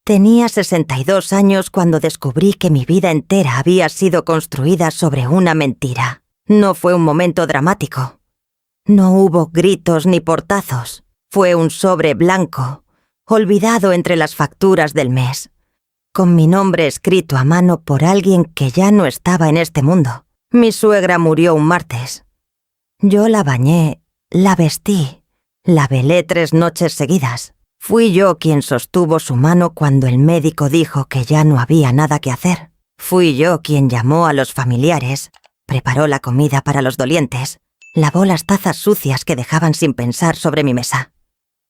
Tenía 62 años cuando descubrí que mi vida entera había sido construida sobre una mentira. No fue un momento dramático. No hubo gritos ni portazos. Fue un sobre blanco, olvidado entre las facturas del mes, con mi nombre escrito a mano por alguien que ya no estaba en este mundo. Mi suegra murió un martes. Yo la bañé, la vestí, la velé 3 noches seguidas. Fui yo quien sostuvo su mano cuando el médico dijo que ya no había nada que hacer. Fui yo quien llamó a los familiares, preparó la comida para los dolientes, lavó las tazas sucias que dejaban sin pensar sobre mi mesa.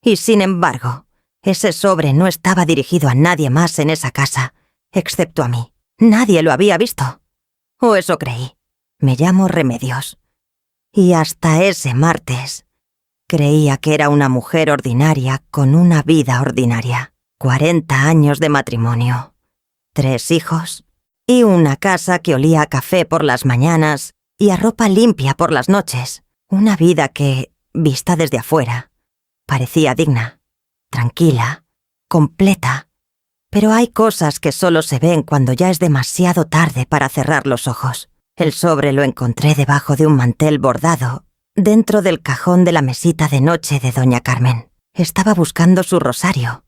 Y sin embargo, ese sobre no estaba dirigido a nadie más en esa casa, excepto a mí. Nadie lo había visto. O eso creí. Me llamo Remedios. Y hasta ese martes creía que era una mujer ordinaria con una vida ordinaria. 40 años de matrimonio, 3 hijos y una casa que olía a café por las mañanas y a ropa limpia por las noches. Una vida que, vista desde afuera, parecía digna, tranquila, completa. Pero hay cosas que solo se ven cuando ya es demasiado tarde para cerrar los ojos. El sobre lo encontré debajo de un mantel bordado, dentro del cajón de la mesita de noche de doña Carmen. Estaba buscando su rosario,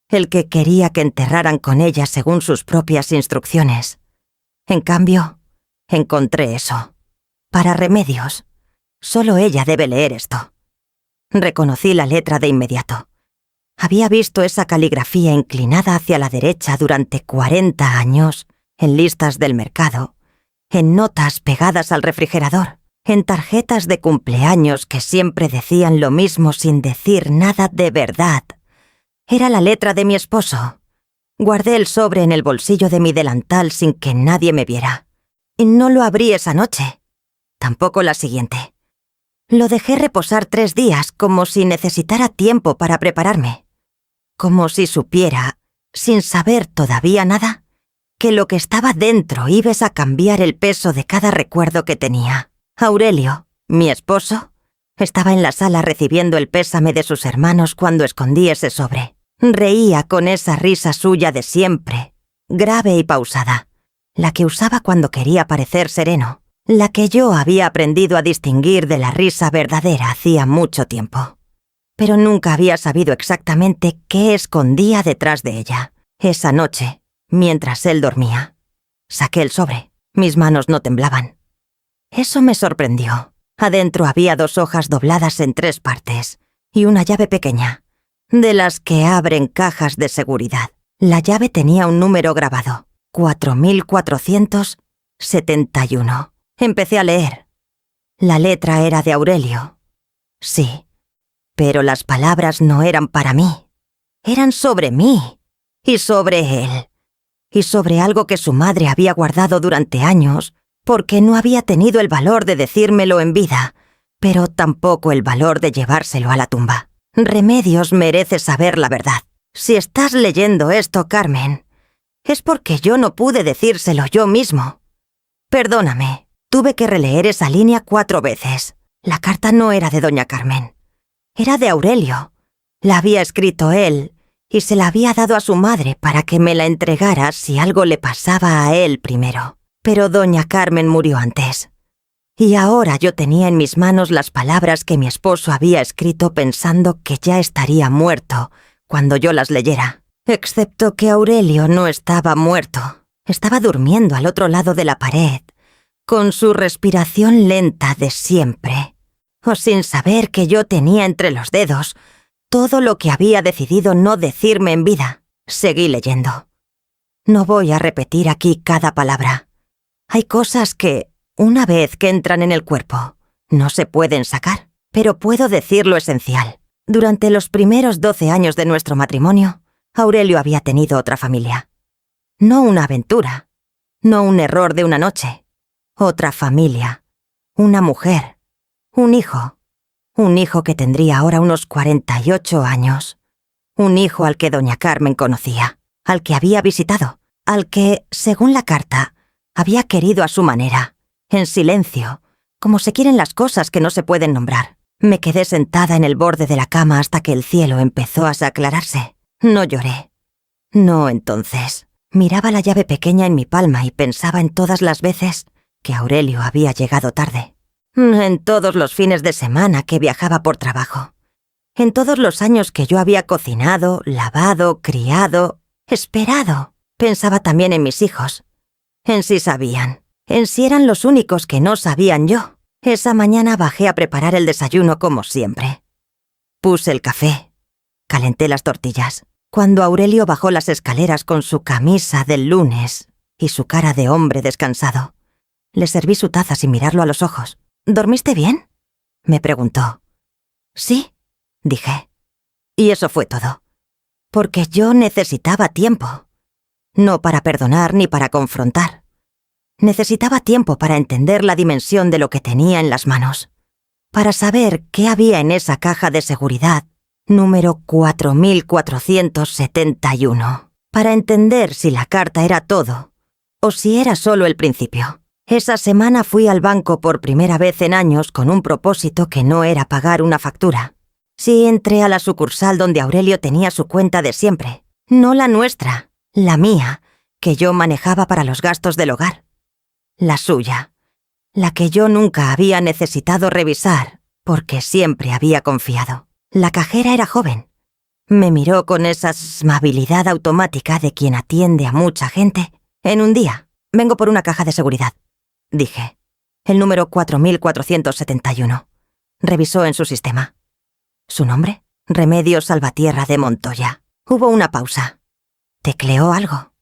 el que quería que enterraran con ella según sus propias instrucciones. En cambio, encontré eso. Para Remedios. Solo ella debe leer esto. Reconocí la letra de inmediato. Había visto esa caligrafía inclinada hacia la derecha durante 40 años, en listas del mercado, en notas pegadas al refrigerador, en tarjetas de cumpleaños que siempre decían lo mismo sin decir nada de verdad. Era la letra de mi esposo. Guardé el sobre en el bolsillo de mi delantal sin que nadie me viera. Y no lo abrí esa noche. Tampoco la siguiente. Lo dejé reposar 3 días como si necesitara tiempo para prepararme. Como si supiera, sin saber todavía nada, que lo que estaba dentro iba a cambiar el peso de cada recuerdo que tenía. Aurelio, mi esposo, estaba en la sala recibiendo el pésame de sus hermanos cuando escondí ese sobre. Reía con esa risa suya de siempre, grave y pausada, la que usaba cuando quería parecer sereno, la que yo había aprendido a distinguir de la risa verdadera hacía mucho tiempo. Pero nunca había sabido exactamente qué escondía detrás de ella. Esa noche, mientras él dormía, saqué el sobre. Mis manos no temblaban. Eso me sorprendió. Adentro había 2 hojas dobladas en 3 partes y una llave pequeña, de las que abren cajas de seguridad. La llave tenía un número grabado, 4471. Empecé a leer. La letra era de Aurelio. Sí, pero las palabras no eran para mí. Eran sobre mí, y sobre él, y sobre algo que su madre había guardado durante años, porque no había tenido el valor de decírmelo en vida, pero tampoco el valor de llevárselo a la tumba. Remedios merece saber la verdad. Si estás leyendo esto, Carmen, es porque yo no pude decírselo yo mismo. Perdóname, tuve que releer esa línea 4 veces. La carta no era de doña Carmen. Era de Aurelio. La había escrito él y se la había dado a su madre para que me la entregara si algo le pasaba a él primero. Pero doña Carmen murió antes. Y ahora yo tenía en mis manos las palabras que mi esposo había escrito pensando que ya estaría muerto cuando yo las leyera. Excepto que Aurelio no estaba muerto. Estaba durmiendo al otro lado de la pared, con su respiración lenta de siempre. O sin saber que yo tenía entre los dedos todo lo que había decidido no decirme en vida. Seguí leyendo. No voy a repetir aquí cada palabra. Hay cosas que, una vez que entran en el cuerpo, no se pueden sacar, pero puedo decir lo esencial. Durante los primeros 12 años de nuestro matrimonio, Aurelio había tenido otra familia. No una aventura, no un error de una noche. Otra familia, una mujer, un hijo que tendría ahora unos 48 años. Un hijo al que doña Carmen conocía, al que había visitado, al que, según la carta, había querido a su manera, en silencio, como se quieren las cosas que no se pueden nombrar. Me quedé sentada en el borde de la cama hasta que el cielo empezó a aclararse. No lloré. No entonces. Miraba la llave pequeña en mi palma y pensaba en todas las veces que Aurelio había llegado tarde. En todos los fines de semana que viajaba por trabajo. En todos los años que yo había cocinado, lavado, criado, esperado. Pensaba también en mis hijos. En si sabían. En si eran los únicos que no sabían yo. Esa mañana bajé a preparar el desayuno como siempre. Puse el café. Calenté las tortillas. Cuando Aurelio bajó las escaleras con su camisa del lunes y su cara de hombre descansado, le serví su taza sin mirarlo a los ojos. ¿Dormiste bien?, me preguntó. Sí, dije. Y eso fue todo. Porque yo necesitaba tiempo. No para perdonar ni para confrontar. Necesitaba tiempo para entender la dimensión de lo que tenía en las manos. Para saber qué había en esa caja de seguridad número 4471. Para entender si la carta era todo o si era solo el principio. Esa semana fui al banco por primera vez en años con un propósito que no era pagar una factura. Sí entré a la sucursal donde Aurelio tenía su cuenta de siempre. No la nuestra, la mía, que yo manejaba para los gastos del hogar. La suya, la que yo nunca había necesitado revisar porque siempre había confiado. La cajera era joven. Me miró con esa amabilidad automática de quien atiende a mucha gente. En un día, vengo por una caja de seguridad, dije. El número 4471. Revisó en su sistema. ¿Su nombre? Remedios Salvatierra de Montoya. Hubo una pausa. Tecleó algo.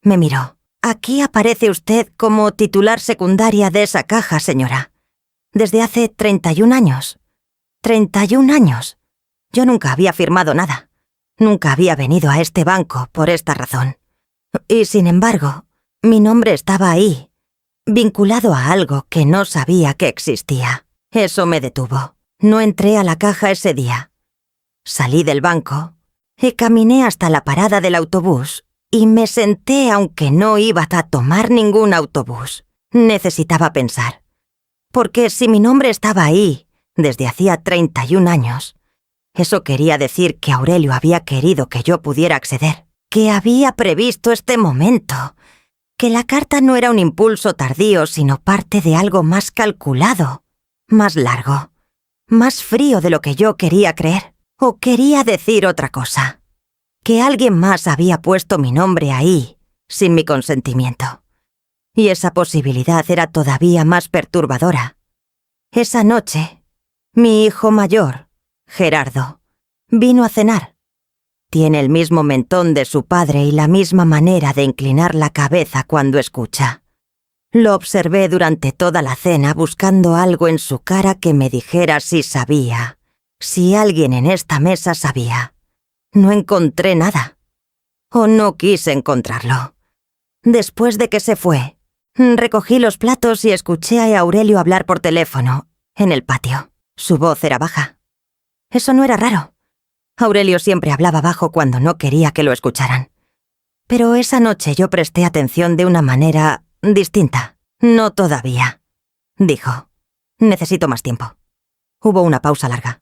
Me miró. Aquí aparece usted como titular secundaria de esa caja, señora. Desde hace 31 años. 31 años. Yo nunca había firmado nada. Nunca había venido a este banco por esta razón. Y sin embargo, mi nombre estaba ahí, vinculado a algo que no sabía que existía. Eso me detuvo. No entré a la caja ese día. Salí del banco y caminé hasta la parada del autobús y me senté aunque no iba a tomar ningún autobús. Necesitaba pensar. Porque si mi nombre estaba ahí desde hacía 31 años, eso quería decir que Aurelio había querido que yo pudiera acceder, que había previsto este momento, que la carta no era un impulso tardío, sino parte de algo más calculado, más largo, más frío de lo que yo quería creer, o quería decir otra cosa, que alguien más había puesto mi nombre ahí, sin mi consentimiento. Y esa posibilidad era todavía más perturbadora. Esa noche, mi hijo mayor, Gerardo, vino a cenar. Tiene el mismo mentón de su padre y la misma manera de inclinar la cabeza cuando escucha. Lo observé durante toda la cena buscando algo en su cara que me dijera si sabía, si alguien en esta mesa sabía. No encontré nada. O no quise encontrarlo. Después de que se fue, recogí los platos y escuché a Aurelio hablar por teléfono, en el patio. Su voz era baja. Eso no era raro. Aurelio siempre hablaba bajo cuando no quería que lo escucharan. Pero esa noche yo presté atención de una manera distinta. No todavía, dijo. Necesito más tiempo. Hubo una pausa larga.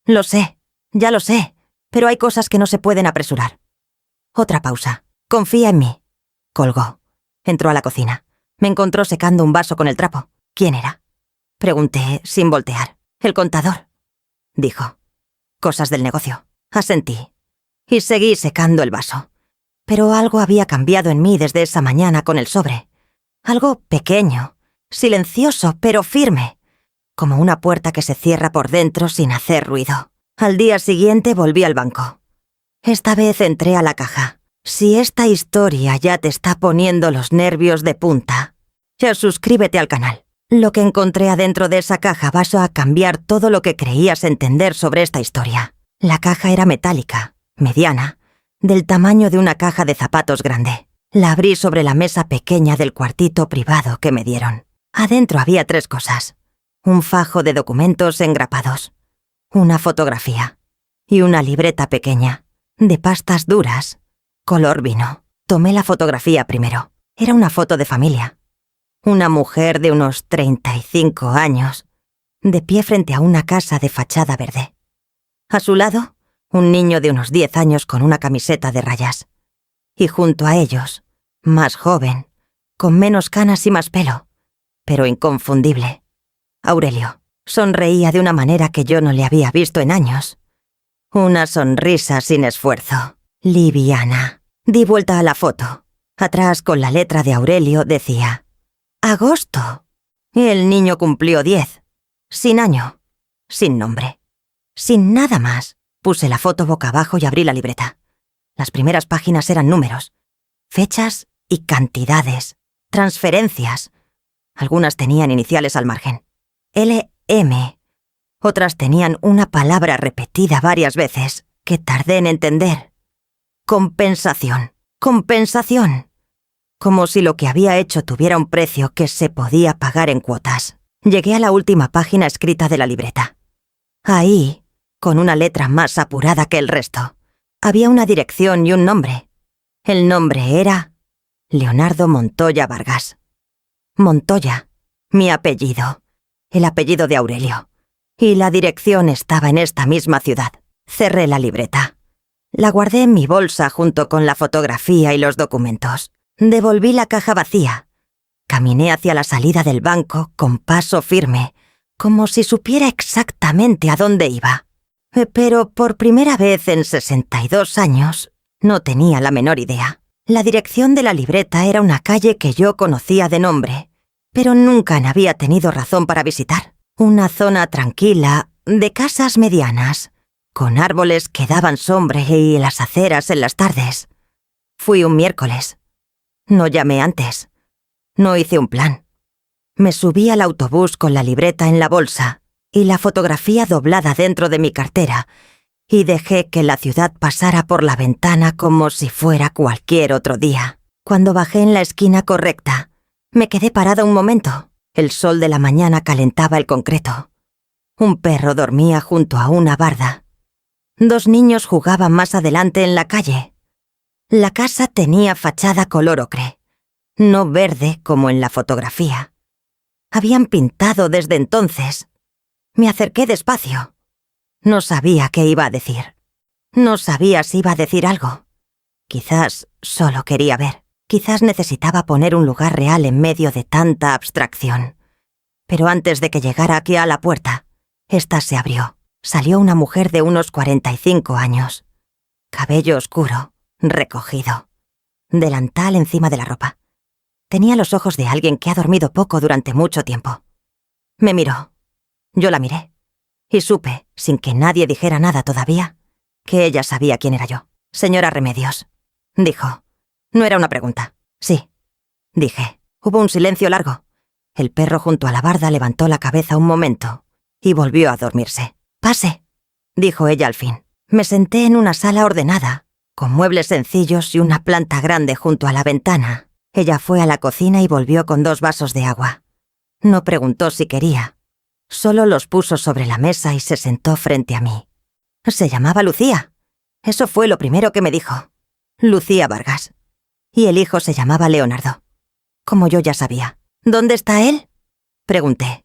Lo sé, ya lo sé, pero hay cosas que no se pueden apresurar. Otra pausa. Confía en mí. Colgó. Entró a la cocina. Me encontró secando un vaso con el trapo. ¿Quién era? Pregunté sin voltear. El contador, dijo. Cosas del negocio. Asentí. Y seguí secando el vaso. Pero algo había cambiado en mí desde esa mañana con el sobre. Algo pequeño, silencioso, pero firme. Como una puerta que se cierra por dentro sin hacer ruido. Al día siguiente volví al banco. Esta vez entré a la caja. Si esta historia ya te está poniendo los nervios de punta, ya suscríbete al canal. Lo que encontré adentro de esa caja va a cambiar todo lo que creías entender sobre esta historia. La caja era metálica, mediana, del tamaño de una caja de zapatos grande. La abrí sobre la mesa pequeña del cuartito privado que me dieron. Adentro había 3 cosas. Un fajo de documentos engrapados, una fotografía y una libreta pequeña, de pastas duras, color vino. Tomé la fotografía primero. Era una foto de familia. Una mujer de unos 35 años, de pie frente a una casa de fachada verde. A su lado, un niño de unos 10 años con una camiseta de rayas. y junto a ellos, más joven, con menos canas y más pelo, pero inconfundible, Aurelio. Sonreía de una manera que yo no le había visto en años. Una sonrisa sin esfuerzo, liviana. Di vuelta a la foto. Atrás, con la letra de Aurelio, decía «Agosto». Y el niño cumplió 10. Sin año, sin nombre, sin nada más. Puse la foto boca abajo y abrí la libreta. Las primeras páginas eran números, fechas y cantidades, transferencias. Algunas tenían iniciales al margen. LM. Otras tenían una palabra repetida varias veces que tardé en entender. Compensación. Compensación. Como si lo que había hecho tuviera un precio que se podía pagar en cuotas. Llegué a la última página escrita de la libreta. Ahí, con una letra más apurada que el resto, había una dirección y un nombre. El nombre era Leonardo Montoya Vargas. Montoya, mi apellido, el apellido de Aurelio. Y la dirección estaba en esta misma ciudad. Cerré la libreta. La guardé en mi bolsa junto con la fotografía y los documentos. Devolví la caja vacía. Caminé hacia la salida del banco con paso firme, como si supiera exactamente a dónde iba. Pero por primera vez en 62 años, no tenía la menor idea. La dirección de la libreta era una calle que yo conocía de nombre, pero nunca había tenido razón para visitar. Una zona tranquila, de casas medianas, con árboles que daban sombra y las aceras en las tardes. Fui un miércoles. No llamé antes. No hice un plan. Me subí al autobús con la libreta en la bolsa y la fotografía doblada dentro de mi cartera y dejé que la ciudad pasara por la ventana como si fuera cualquier otro día. Cuando bajé en la esquina correcta, me quedé parada un momento. El sol de la mañana calentaba el concreto. Un perro dormía junto a una barda. 2 niños jugaban más adelante en la calle. La casa tenía fachada color ocre, no verde como en la fotografía. Habían pintado desde entonces. Me acerqué despacio. No sabía qué iba a decir. No sabía si iba a decir algo. Quizás solo quería ver. Quizás necesitaba poner un lugar real en medio de tanta abstracción. Pero antes de que llegara aquí a la puerta, esta se abrió. Salió una mujer de unos 45 años. Cabello oscuro, recogido. Delantal encima de la ropa. Tenía los ojos de alguien que ha dormido poco durante mucho tiempo. Me miró. Yo la miré. Y supe, sin que nadie dijera nada todavía, que ella sabía quién era yo. «Señora Remedios», dijo. No era una pregunta. «Sí», dije. Hubo un silencio largo. El perro junto a la barda levantó la cabeza un momento y volvió a dormirse. «Pase», dijo ella al fin. Me senté en una sala ordenada, con muebles sencillos y una planta grande junto a la ventana. Ella fue a la cocina y volvió con 2 vasos de agua. No preguntó si quería. Solo los puso sobre la mesa y se sentó frente a mí. Se llamaba Lucía. Eso fue lo primero que me dijo. Lucía Vargas. Y el hijo se llamaba Leonardo. Como yo ya sabía. «¿Dónde está él?», pregunté.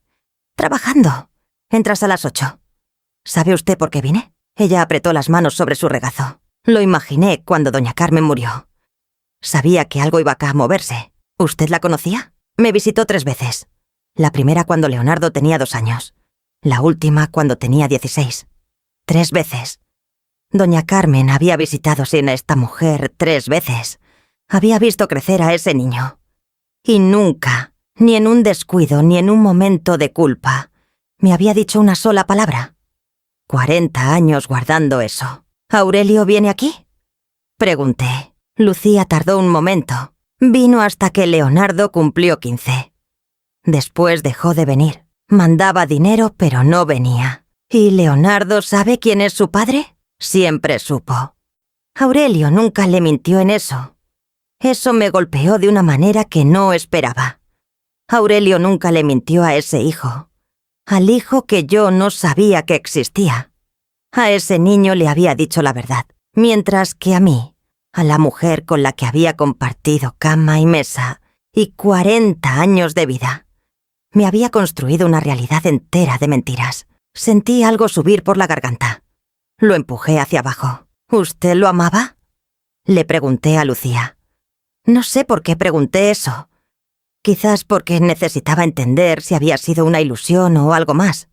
«Trabajando. Entras a las 8. ¿Sabe usted por qué vine?». Ella apretó las manos sobre su regazo. Lo imaginé cuando doña Carmen murió. Sabía que algo iba a moverse. ¿Usted la conocía? Me visitó 3 veces. La primera cuando Leonardo tenía 2 años. La última cuando tenía 16. 3 veces. Doña Carmen había visitado sin esta mujer 3 veces. Había visto crecer a ese niño. Y nunca, ni en un descuido, ni en un momento de culpa, me había dicho una sola palabra. 40 años guardando eso. «¿Aurelio viene aquí?», pregunté. Lucía tardó un momento. Vino hasta que Leonardo cumplió 15. Después dejó de venir. Mandaba dinero, pero no venía. ¿Y Leonardo sabe quién es su padre? Siempre supo. Aurelio nunca le mintió en eso. Eso me golpeó de una manera que no esperaba. Aurelio nunca le mintió a ese hijo. Al hijo que yo no sabía que existía. A ese niño le había dicho la verdad, mientras que a mí, a la mujer con la que había compartido cama y mesa y 40 años de vida, me había construido una realidad entera de mentiras. Sentí algo subir por la garganta. Lo empujé hacia abajo. «¿Usted lo amaba?», Le pregunté a Lucía. No sé por qué pregunté eso. Quizás porque necesitaba entender si había sido una ilusión o algo más.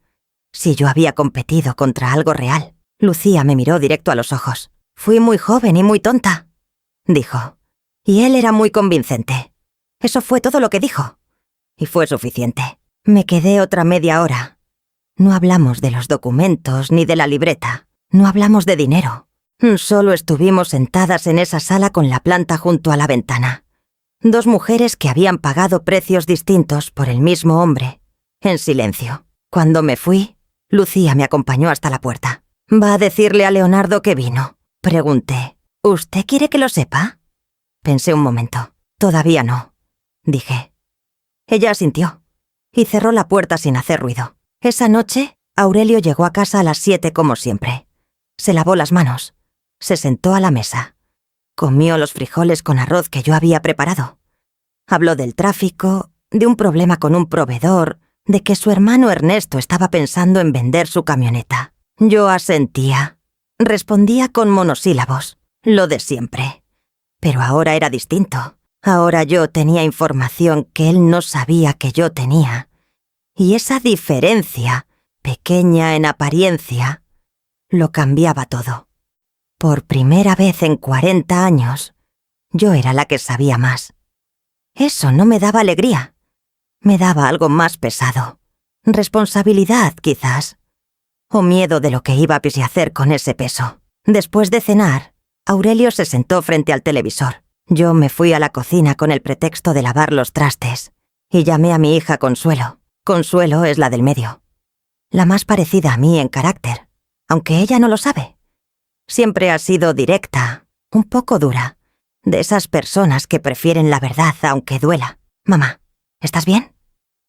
Si yo había competido contra algo real. Lucía me miró directo a los ojos. Fui muy joven y muy tonta, dijo. Y él era muy convincente. Eso fue todo lo que dijo. Y fue suficiente. Me quedé otra media hora. No hablamos de los documentos ni de la libreta. No hablamos de dinero. Solo estuvimos sentadas en esa sala con la planta junto a la ventana. Dos mujeres que habían pagado precios distintos por el mismo hombre. En silencio. Cuando me fui, Lucía me acompañó hasta la puerta. «¿Va a decirle a Leonardo que vino?», pregunté. «¿Usted quiere que lo sepa?». Pensé un momento. «Todavía no», dije. Ella asintió y cerró la puerta sin hacer ruido. Esa noche, Aurelio llegó a casa a las 7 como siempre. Se lavó las manos. Se sentó a la mesa. Comió los frijoles con arroz que yo había preparado. Habló del tráfico, de un problema con un proveedor, de que su hermano Ernesto estaba pensando en vender su camioneta. Yo asentía. Respondía con monosílabos, lo de siempre. Pero ahora era distinto. Ahora yo tenía información que él no sabía que yo tenía. Y esa diferencia, pequeña en apariencia, lo cambiaba todo. Por primera vez en 40 años, yo era la que sabía más. Eso no me daba alegría. Me daba algo más pesado. Responsabilidad, quizás. O miedo de lo que iba a hacer con ese peso. Después de cenar, Aurelio se sentó frente al televisor. Yo me fui a la cocina con el pretexto de lavar los trastes y llamé a mi hija Consuelo. Consuelo es la del medio. La más parecida a mí en carácter, aunque ella no lo sabe. Siempre ha sido directa, un poco dura, de esas personas que prefieren la verdad aunque duela. «Mamá, ¿estás bien?»,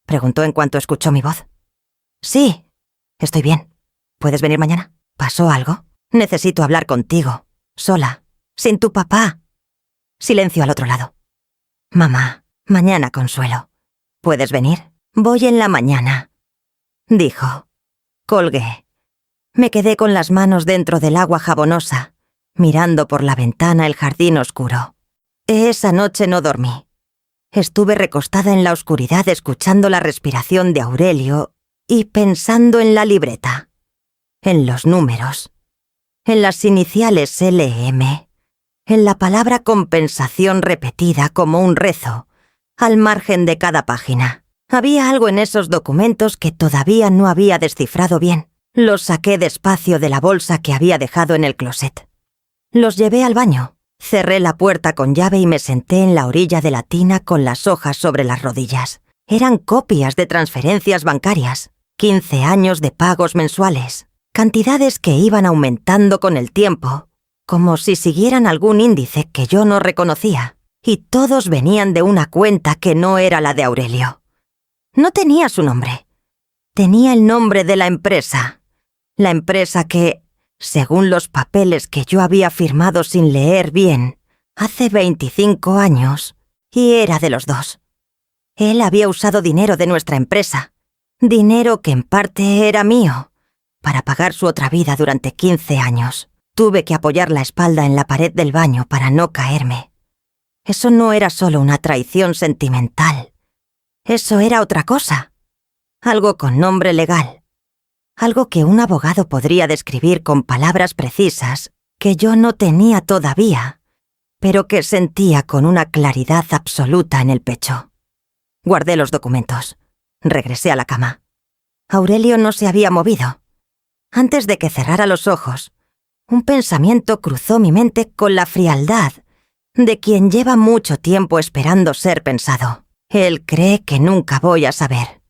preguntó en cuanto escuchó mi voz. «Sí, estoy bien. ¿Puedes venir mañana? ¿Pasó algo? Necesito hablar contigo, sola, sin tu papá». Silencio al otro lado. «Mamá, mañana, Consuelo. ¿Puedes venir? Voy en la mañana», dijo. Colgué. Me quedé con las manos dentro del agua jabonosa, mirando por la ventana el jardín oscuro. Esa noche no dormí. Estuve recostada en la oscuridad escuchando la respiración de Aurelio y pensando en la libreta, en los números, en las iniciales LM, en la palabra compensación repetida como un rezo, al margen de cada página. Había algo en esos documentos que todavía no había descifrado bien. Los saqué despacio de la bolsa que había dejado en el closet. Los llevé al baño. Cerré la puerta con llave y me senté en la orilla de la tina con las hojas sobre las rodillas. Eran copias de transferencias bancarias, 15 años de pagos mensuales, cantidades que iban aumentando con el tiempo, como si siguieran algún índice que yo no reconocía, y todos venían de una cuenta que no era la de Aurelio. No tenía su nombre. Tenía el nombre de la empresa que, según los papeles que yo había firmado sin leer bien, hace 25 años, y era de los dos. Él había usado dinero de nuestra empresa, dinero que en parte era mío, para pagar su otra vida durante 15 años. Tuve que apoyar la espalda en la pared del baño para no caerme. Eso no era solo una traición sentimental. Eso era otra cosa. Algo con nombre legal. Algo que un abogado podría describir con palabras precisas que yo no tenía todavía, pero que sentía con una claridad absoluta en el pecho. Guardé los documentos. Regresé a la cama. Aurelio no se había movido. Antes de que cerrara los ojos, un pensamiento cruzó mi mente con la frialdad de quien lleva mucho tiempo esperando ser pensado. Él cree que nunca voy a saber.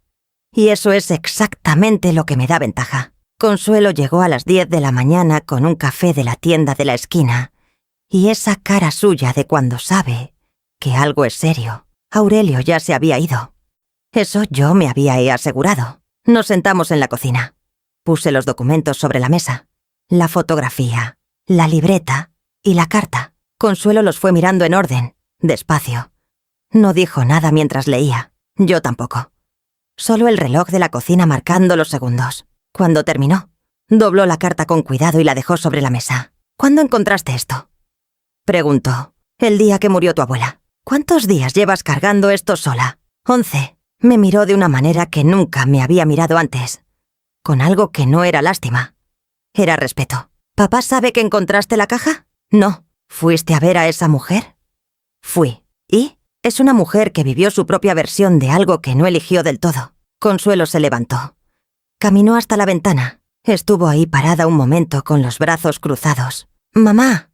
Y eso es exactamente lo que me da ventaja. Consuelo llegó a las 10 de la mañana con un café de la tienda de la esquina y esa cara suya de cuando sabe que algo es serio. Aurelio ya se había ido. Eso yo me había asegurado. Nos sentamos en la cocina. Puse los documentos sobre la mesa. La fotografía, la libreta y la carta. Consuelo los fue mirando en orden, despacio. No dijo nada mientras leía. Yo tampoco. Solo el reloj de la cocina marcando los segundos. Cuando terminó, dobló la carta con cuidado y la dejó sobre la mesa. «¿Cuándo encontraste esto?», Preguntó. El día que murió tu abuela. ¿Cuántos días llevas cargando esto sola? 11. Me miró de una manera que nunca me había mirado antes. Con algo que no era lástima. Era respeto. ¿Papá sabe que encontraste la caja? No. ¿Fuiste a ver a esa mujer? Fui. ¿Y? Es una mujer que vivió su propia versión de algo que no eligió del todo. Consuelo se levantó. Caminó hasta la ventana. Estuvo ahí parada un momento con los brazos cruzados. «Mamá»,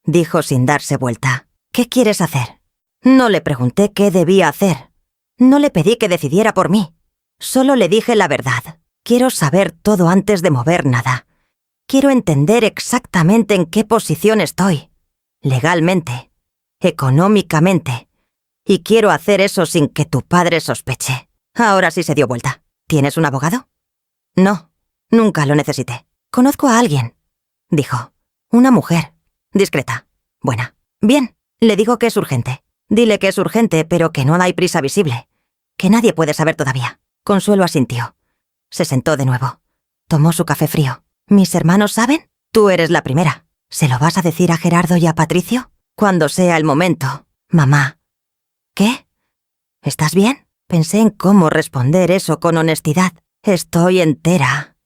dijo sin darse vuelta, «¿qué quieres hacer?» No le pregunté qué debía hacer. No le pedí que decidiera por mí. Solo le dije la verdad. Quiero saber todo antes de mover nada. Quiero entender exactamente en qué posición estoy. Legalmente. Económicamente. Y quiero hacer eso sin que tu padre sospeche. Ahora sí se dio vuelta. ¿Tienes un abogado? No, nunca lo necesité. Conozco a alguien, dijo. Una mujer. Discreta. Buena. Bien, le digo que es urgente. Dile que es urgente, pero que no hay prisa visible. Que nadie puede saber todavía. Consuelo asintió. Se sentó de nuevo. Tomó su café frío. ¿Mis hermanos saben? Tú eres la primera. ¿Se lo vas a decir a Gerardo y a Patricio? Cuando sea el momento. Mamá. ¿Qué? ¿Estás bien? Pensé en cómo responder eso con honestidad. Estoy entera.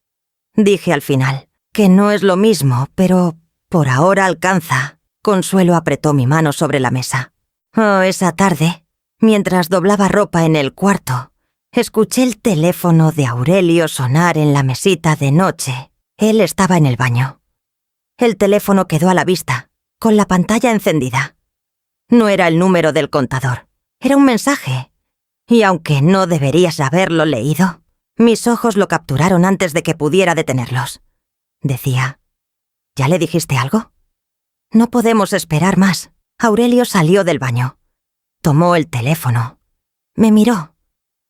Dije al final. Que no es lo mismo, pero por ahora alcanza. Consuelo apretó mi mano sobre la mesa. Oh, esa tarde, mientras doblaba ropa en el cuarto, escuché el teléfono de Aurelio sonar en la mesita de noche. Él estaba en el baño. El teléfono quedó a la vista, con la pantalla encendida. No era el número del contador, era un mensaje. Y aunque no deberías haberlo leído, mis ojos lo capturaron antes de que pudiera detenerlos. Decía, ¿ya le dijiste algo? No podemos esperar más. Aurelio salió del baño. Tomó el teléfono. Me miró.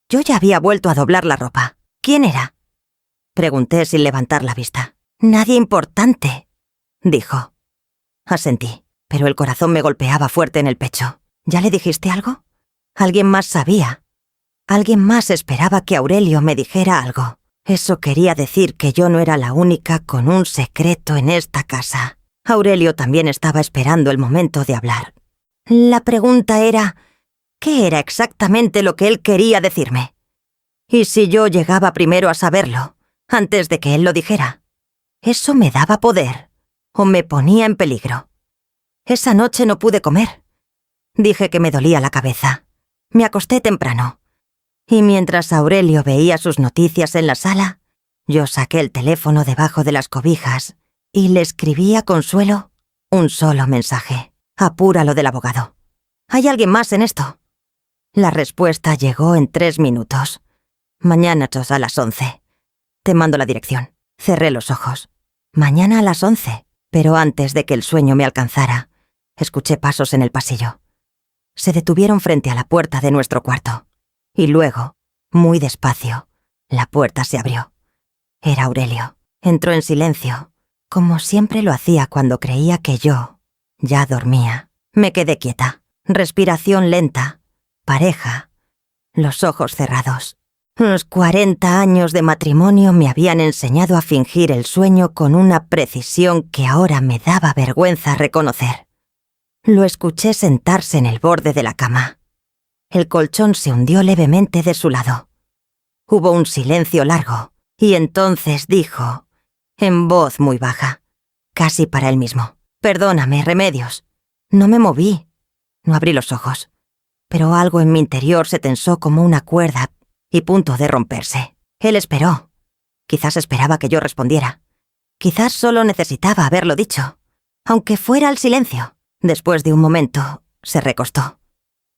Yo ya había vuelto a doblar la ropa. ¿Quién era? Pregunté sin levantar la vista. Nadie importante, dijo. Asentí, pero el corazón me golpeaba fuerte en el pecho. ¿Ya le dijiste algo? Alguien más sabía. Alguien más esperaba que Aurelio me dijera algo. Eso quería decir que yo no era la única con un secreto en esta casa. Aurelio también estaba esperando el momento de hablar. La pregunta era, ¿qué era exactamente lo que él quería decirme? ¿Y si yo llegaba primero a saberlo, antes de que él lo dijera? ¿Eso me daba poder o me ponía en peligro? Esa noche no pude comer. Dije que me dolía la cabeza. Me acosté temprano. Y mientras Aurelio veía sus noticias en la sala, yo saqué el teléfono debajo de las cobijas y le escribí a Consuelo un solo mensaje. Apúralo del abogado. ¿Hay alguien más en esto? La respuesta llegó en 3 minutos. Mañana a las 11. Te mando la dirección. Cerré los ojos. Mañana a las 11. Pero antes de que el sueño me alcanzara, escuché pasos en el pasillo. Se detuvieron frente a la puerta de nuestro cuarto. Y luego, muy despacio, la puerta se abrió. Era Aurelio. Entró en silencio, como siempre lo hacía cuando creía que yo ya dormía. Me quedé quieta. Respiración lenta, pareja, los ojos cerrados. Los 40 años de matrimonio me habían enseñado a fingir el sueño con una precisión que ahora me daba vergüenza reconocer. Lo escuché sentarse en el borde de la cama. El colchón se hundió levemente de su lado. Hubo un silencio largo, y entonces dijo, en voz muy baja, casi para él mismo, «Perdóname, Remedios». No me moví, no abrí los ojos, pero algo en mi interior se tensó como una cuerda y punto de romperse. Él esperó. Quizás esperaba que yo respondiera. Quizás solo necesitaba haberlo dicho, aunque fuera al silencio. Después de un momento, se recostó.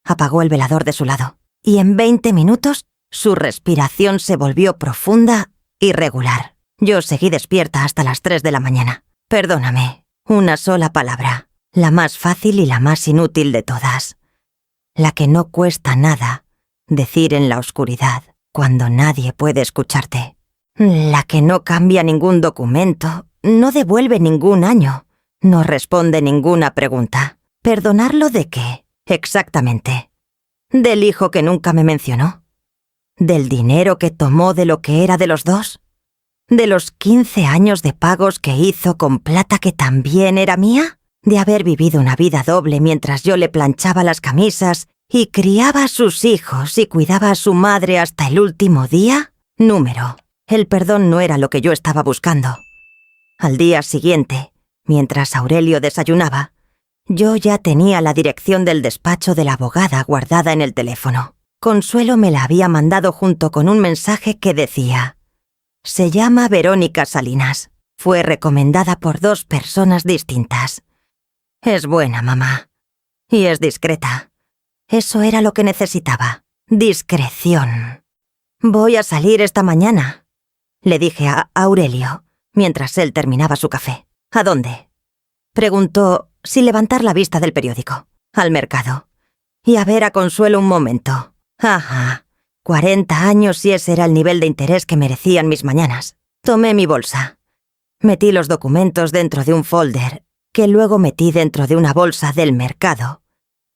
Apagó el velador de su lado, y en 20 minutos su respiración se volvió profunda y regular. Yo seguí despierta hasta las 3 de la mañana. Perdóname, una sola palabra, la más fácil y la más inútil de todas. La que no cuesta nada decir en la oscuridad, cuando nadie puede escucharte. La que no cambia ningún documento, no devuelve ningún año, no responde ninguna pregunta. ¿Perdonarlo de qué? Exactamente. ¿Del hijo que nunca me mencionó? ¿Del dinero que tomó de lo que era de los dos? ¿De los 15 años de pagos que hizo con plata que también era mía? de haber vivido una vida doble mientras yo le planchaba las camisas y criaba a sus hijos y cuidaba a su madre hasta el último día? Número. El perdón no era lo que yo estaba buscando. Al día siguiente, mientras Aurelio desayunaba, yo ya tenía la dirección del despacho de la abogada guardada en el teléfono. Consuelo me la había mandado junto con un mensaje que decía: se llama Verónica Salinas. Fue recomendada por 2 personas distintas. Es buena, mamá. Y es discreta. Eso era lo que necesitaba. Discreción. Voy a salir esta mañana, le dije a Aurelio, mientras él terminaba su café. ¿A dónde? Preguntó sin levantar la vista del periódico. Al mercado. Y a ver a Consuelo un momento. Ajá. 40 años y ese era el nivel de interés que merecían mis mañanas. Tomé mi bolsa. Metí los documentos dentro de un folder, que luego metí dentro de una bolsa del mercado,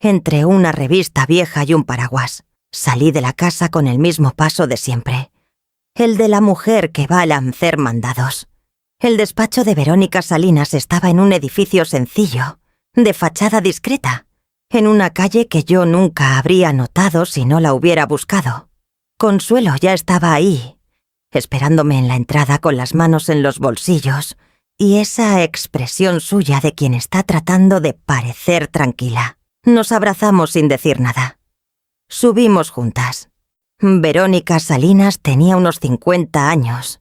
entre una revista vieja y un paraguas. Salí de la casa con el mismo paso de siempre. El de la mujer que va a lanzar mandados. El despacho de Verónica Salinas estaba en un edificio sencillo, de fachada discreta, en una calle que yo nunca habría notado si no la hubiera buscado. Consuelo ya estaba ahí, esperándome en la entrada con las manos en los bolsillos y esa expresión suya de quien está tratando de parecer tranquila. Nos abrazamos sin decir nada. Subimos juntas. Verónica Salinas tenía unos 50 años.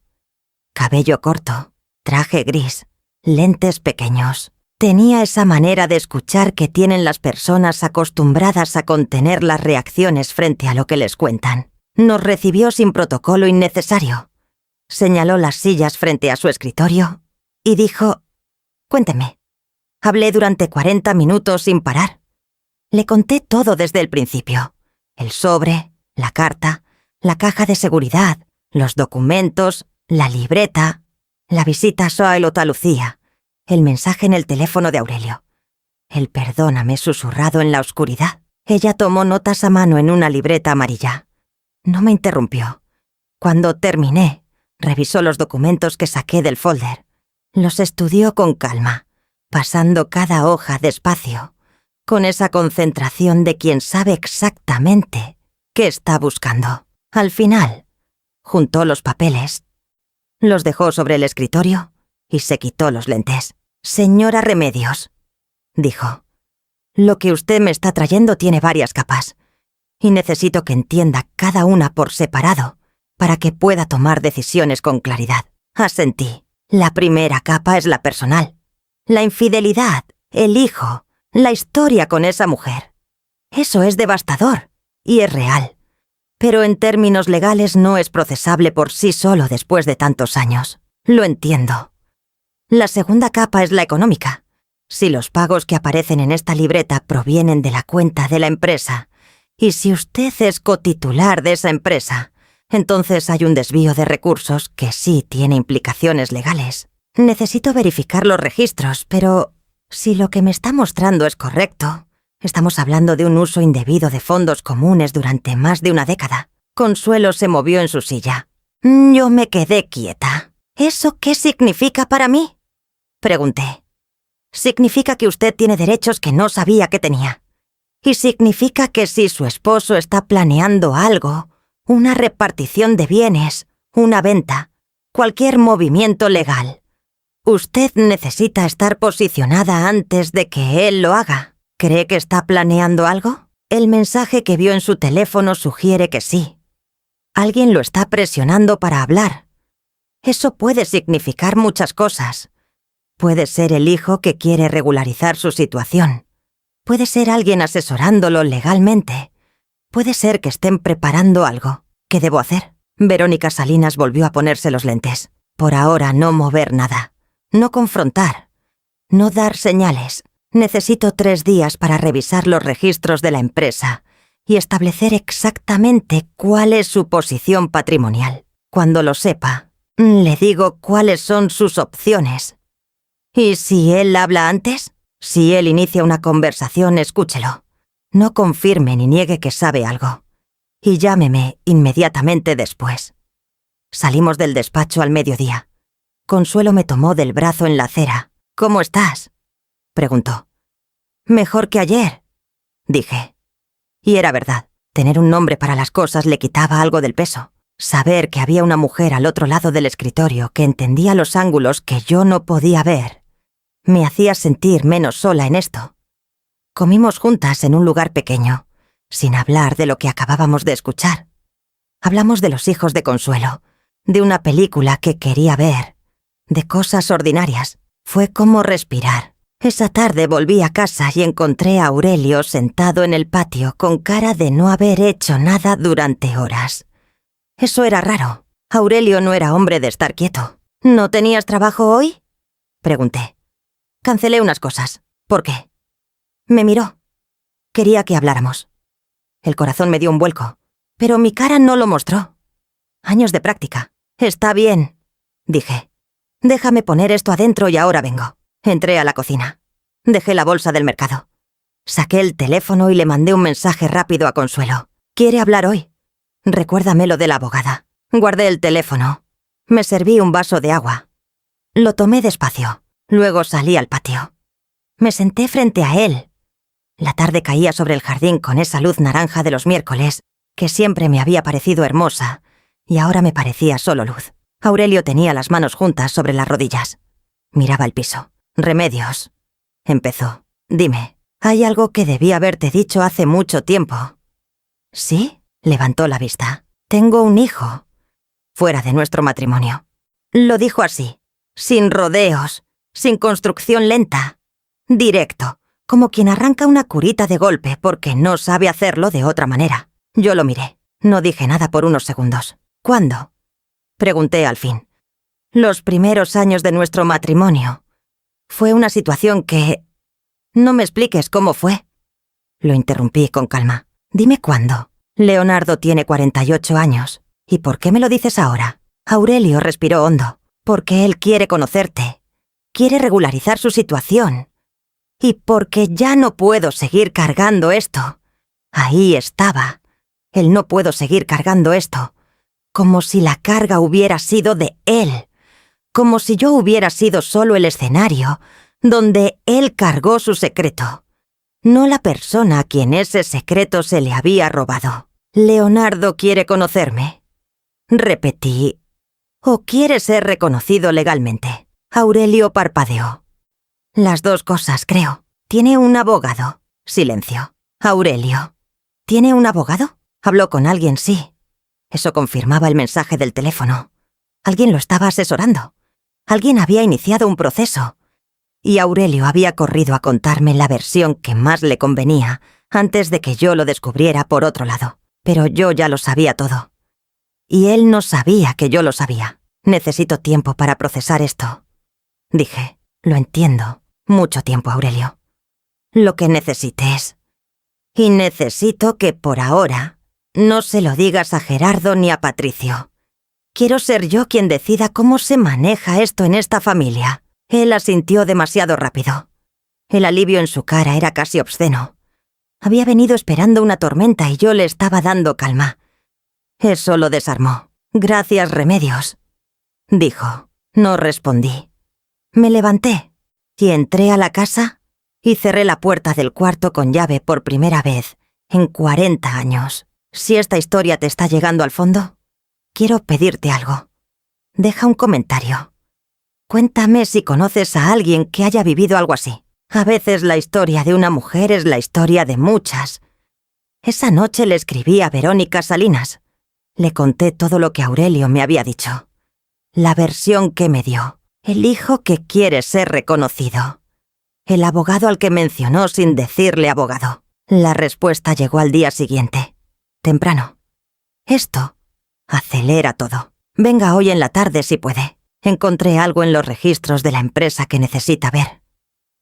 Cabello corto, traje gris, lentes pequeños. Tenía esa manera de escuchar que tienen las personas acostumbradas a contener las reacciones frente a lo que les cuentan. Nos recibió sin protocolo innecesario. Señaló las sillas frente a su escritorio y dijo: cuénteme. Hablé durante 40 minutos sin parar. Le conté todo desde el principio. El sobre, la carta, la caja de seguridad, los documentos, la libreta, la visita a Soailota Lucía, el mensaje en el teléfono de Aurelio, el perdóname susurrado en la oscuridad. Ella tomó notas a mano en una libreta amarilla. No me interrumpió. Cuando terminé, revisó los documentos que saqué del folder. Los estudió con calma, pasando cada hoja despacio, con esa concentración de quien sabe exactamente qué está buscando. Al final, juntó los papeles, los dejó sobre el escritorio y se quitó los lentes. Señora Remedios, dijo, lo que usted me está trayendo tiene varias capas y necesito que entienda cada una por separado para que pueda tomar decisiones con claridad. Asentí. La primera capa es la personal. La infidelidad, el hijo, la historia con esa mujer. Eso es devastador y es real. Pero en términos legales no es procesable por sí solo después de tantos años. Lo entiendo. La segunda capa es la económica. Si los pagos que aparecen en esta libreta provienen de la cuenta de la empresa, y si usted es cotitular de esa empresa, entonces hay un desvío de recursos que sí tiene implicaciones legales. Necesito verificar los registros, pero si lo que me está mostrando es correcto, estamos hablando de un uso indebido de fondos comunes durante más de una década. Consuelo se movió en su silla. Yo me quedé quieta. ¿Eso qué significa para mí?, pregunté. Significa que usted tiene derechos que no sabía que tenía. Y significa que si su esposo está planeando algo, una repartición de bienes, una venta, cualquier movimiento legal, usted necesita estar posicionada antes de que él lo haga. ¿Cree que está planeando algo? El mensaje que vio en su teléfono sugiere que sí. Alguien lo está presionando para hablar. Eso puede significar muchas cosas. Puede ser el hijo que quiere regularizar su situación. Puede ser alguien asesorándolo legalmente. Puede ser que estén preparando algo. ¿Qué debo hacer? Verónica Salinas volvió a ponerse los lentes. Por ahora no mover nada. No confrontar. No dar señales. Necesito 3 días para revisar los registros de la empresa y establecer exactamente cuál es su posición patrimonial. Cuando lo sepa, le digo cuáles son sus opciones. ¿Y si él habla antes? Si él inicia una conversación, escúchelo. No confirme ni niegue que sabe algo. Y llámeme inmediatamente después. Salimos del despacho al mediodía. Consuelo me tomó del brazo en la acera. ¿Cómo estás? preguntó. Mejor que ayer, dije. Y era verdad. Tener un nombre para las cosas le quitaba algo del peso. Saber que había una mujer al otro lado del escritorio que entendía los ángulos que yo no podía ver me hacía sentir menos sola en esto. Comimos juntas en un lugar pequeño, sin hablar de lo que acabábamos de escuchar. Hablamos de los hijos de Consuelo, de una película que quería ver, de cosas ordinarias. Fue como respirar. Esa tarde volví a casa y encontré a Aurelio sentado en el patio con cara de no haber hecho nada durante horas. Eso era raro. Aurelio no era hombre de estar quieto. ¿No tenías trabajo hoy?, pregunté. Cancelé unas cosas. ¿Por qué? Me miró. Quería que habláramos. El corazón me dio un vuelco, pero mi cara no lo mostró. Años de práctica. Está bien, dije. Déjame poner esto adentro y ahora vengo. Entré a la cocina. Dejé la bolsa del mercado. Saqué el teléfono y le mandé un mensaje rápido a Consuelo. ¿Quiere hablar hoy? Recuérdame lo de la abogada. Guardé el teléfono. Me serví un vaso de agua. Lo tomé despacio. Luego salí al patio. Me senté frente a él. La tarde caía sobre el jardín con esa luz naranja de los miércoles, que siempre me había parecido hermosa, y ahora me parecía solo luz. Aurelio tenía las manos juntas sobre las rodillas. Miraba el piso. Remedios, empezó. Dime, hay algo que debí haberte dicho hace mucho tiempo. ¿Sí? Levantó la vista. Tengo un hijo. Fuera de nuestro matrimonio. Lo dijo así, sin rodeos, sin construcción lenta. Directo, como quien arranca una curita de golpe porque no sabe hacerlo de otra manera. Yo lo miré. No dije nada por unos segundos. ¿Cuándo?, pregunté al fin. Los primeros años de nuestro matrimonio. Fue una situación que... No me expliques cómo fue. Lo interrumpí con calma. Dime cuándo. Leonardo tiene 48 años. ¿Y por qué me lo dices ahora? Aurelio respiró hondo. Porque él quiere conocerte. Quiere regularizar su situación. Y porque ya no puedo seguir cargando esto. Ahí estaba. El no puedo seguir cargando esto. Como si la carga hubiera sido de él. Como si yo hubiera sido solo el escenario donde él cargó su secreto. No la persona a quien ese secreto se le había robado. Leonardo quiere conocerme. Repetí. ¿O quiere ser reconocido legalmente? Aurelio parpadeó. Las dos cosas, creo. Tiene un abogado. Silencio. Aurelio. ¿Tiene un abogado? Habló con alguien, sí. Eso confirmaba el mensaje del teléfono. Alguien lo estaba asesorando. Alguien había iniciado un proceso. Y Aurelio había corrido a contarme la versión que más le convenía antes de que yo lo descubriera por otro lado. Pero yo ya lo sabía todo. Y él no sabía que yo lo sabía. Necesito tiempo para procesar esto. Dije, lo entiendo. Mucho tiempo, Aurelio. Lo que necesites. Y necesito que por ahora no se lo digas a Gerardo ni a Patricio. Quiero ser yo quien decida cómo se maneja esto en esta familia. Él asintió demasiado rápido. El alivio en su cara era casi obsceno. Había venido esperando una tormenta y yo le estaba dando calma. Eso lo desarmó. Gracias, Remedios, dijo. No respondí. Me levanté y entré a la casa y cerré la puerta del cuarto con llave por primera vez en 40 años. Si esta historia te está llegando al fondo, quiero pedirte algo. Deja un comentario. Cuéntame si conoces a alguien que haya vivido algo así. A veces la historia de una mujer es la historia de muchas. Esa noche le escribí a Verónica Salinas. Le conté todo lo que Aurelio me había dicho. La versión que me dio. El hijo que quiere ser reconocido. El abogado al que mencionó sin decirle abogado. La respuesta llegó al día siguiente. Temprano. Esto acelera todo. Venga hoy en la tarde si puede. Encontré algo en los registros de la empresa que necesita ver.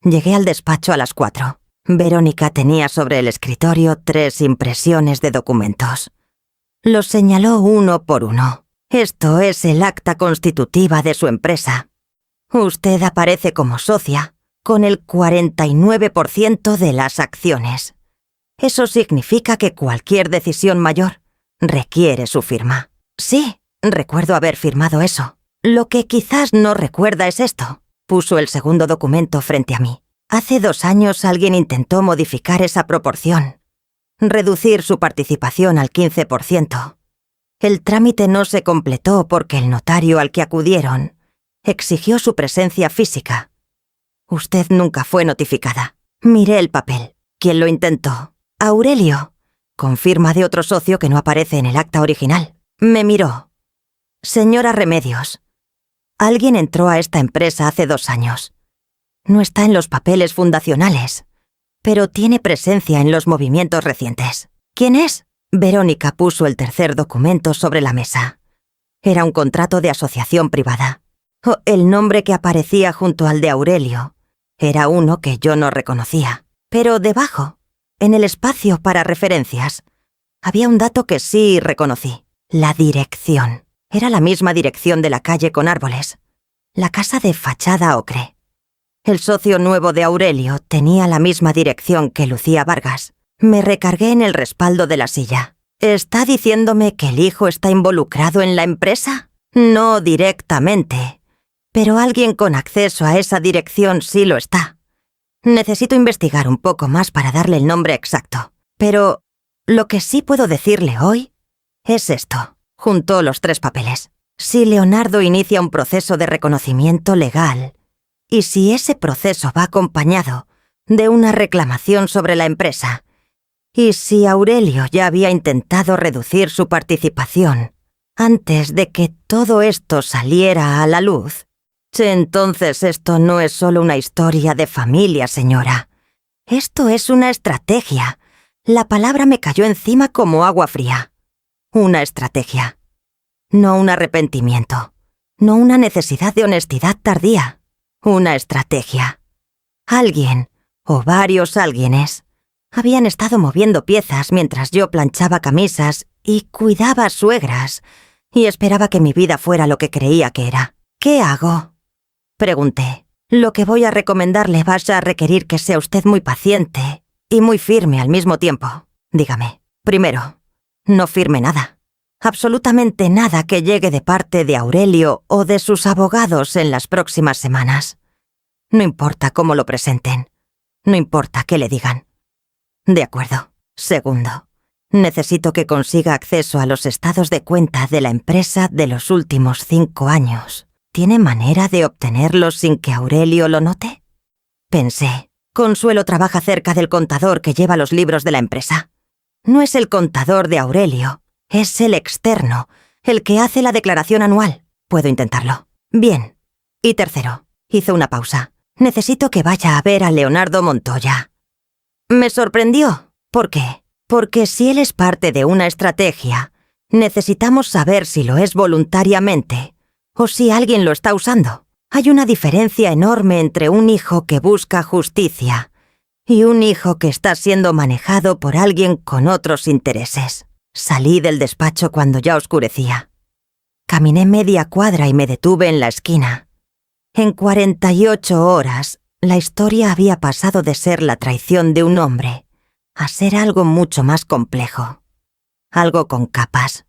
Llegué al despacho a las 4. Verónica tenía sobre el escritorio 3 impresiones de documentos. Los señaló uno por uno. Esto es el acta constitutiva de su empresa. Usted aparece como socia, con el 49% de las acciones. Eso significa que cualquier decisión mayor requiere su firma. Sí, recuerdo haber firmado eso. Lo que quizás no recuerda es esto. Puso el segundo documento frente a mí. Hace 2 años alguien intentó modificar esa proporción, reducir su participación al 15%. El trámite no se completó porque el notario al que acudieron exigió su presencia física. Usted nunca fue notificada. Miré el papel. ¿Quién lo intentó? Aurelio, con firma de otro socio que no aparece en el acta original. Me miró. Señora Remedios, alguien entró a esta empresa hace 2 años. No está en los papeles fundacionales, pero tiene presencia en los movimientos recientes. ¿Quién es? Verónica puso el tercer documento sobre la mesa. Era un contrato de asociación privada. El nombre que aparecía junto al de Aurelio era uno que yo no reconocía. Pero debajo, en el espacio para referencias, había un dato que sí reconocí. La dirección. Era la misma dirección de la calle con árboles. La casa de fachada ocre. El socio nuevo de Aurelio tenía la misma dirección que Lucía Vargas. Me recargué en el respaldo de la silla. ¿Está diciéndome que el hijo está involucrado en la empresa? No directamente, pero alguien con acceso a esa dirección sí lo está. Necesito investigar un poco más para darle el nombre exacto. Pero lo que sí puedo decirle hoy es esto. Juntó los 3 papeles. Si Leonardo inicia un proceso de reconocimiento legal, y si ese proceso va acompañado de una reclamación sobre la empresa, y si Aurelio ya había intentado reducir su participación antes de que todo esto saliera a la luz, entonces esto no es solo una historia de familia, señora. Esto es una estrategia. La palabra me cayó encima como agua fría. Una estrategia. No un arrepentimiento. No una necesidad de honestidad tardía. Una estrategia. Alguien, o varios alguienes, habían estado moviendo piezas mientras yo planchaba camisas y cuidaba suegras, y esperaba que mi vida fuera lo que creía que era. ¿Qué hago? Pregunté. Lo que voy a recomendarle va a requerir que sea usted muy paciente y muy firme al mismo tiempo. Dígame. Primero, no firme nada. Absolutamente nada que llegue de parte de Aurelio o de sus abogados en las próximas semanas. No importa cómo lo presenten. No importa qué le digan. De acuerdo. Segundo, necesito que consiga acceso a los estados de cuenta de la empresa de los últimos 5 años. ¿Tiene manera de obtenerlos sin que Aurelio lo note? Pensé. Consuelo trabaja cerca del contador que lleva los libros de la empresa. No es el contador de Aurelio, es el externo, el que hace la declaración anual. Puedo intentarlo. Bien. Y tercero, hizo una pausa. Necesito que vaya a ver a Leonardo Montoya. Me sorprendió. ¿Por qué? Porque si él es parte de una estrategia, necesitamos saber si lo es voluntariamente o si alguien lo está usando. Hay una diferencia enorme entre un hijo que busca justicia y un hijo que está siendo manejado por alguien con otros intereses. Salí del despacho cuando ya oscurecía. Caminé media cuadra y me detuve en la esquina. En 48 horas, la historia había pasado de ser la traición de un hombre a ser algo mucho más complejo. Algo con capas,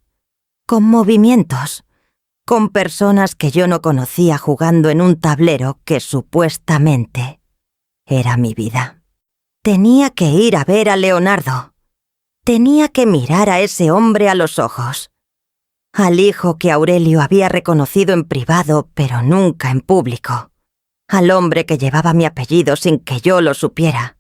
con movimientos, con personas que yo no conocía jugando en un tablero que supuestamente era mi vida. Tenía que ir a ver a Leonardo. Tenía que mirar a ese hombre a los ojos. Al hijo que Aurelio había reconocido en privado, pero nunca en público. Al hombre que llevaba mi apellido sin que yo lo supiera.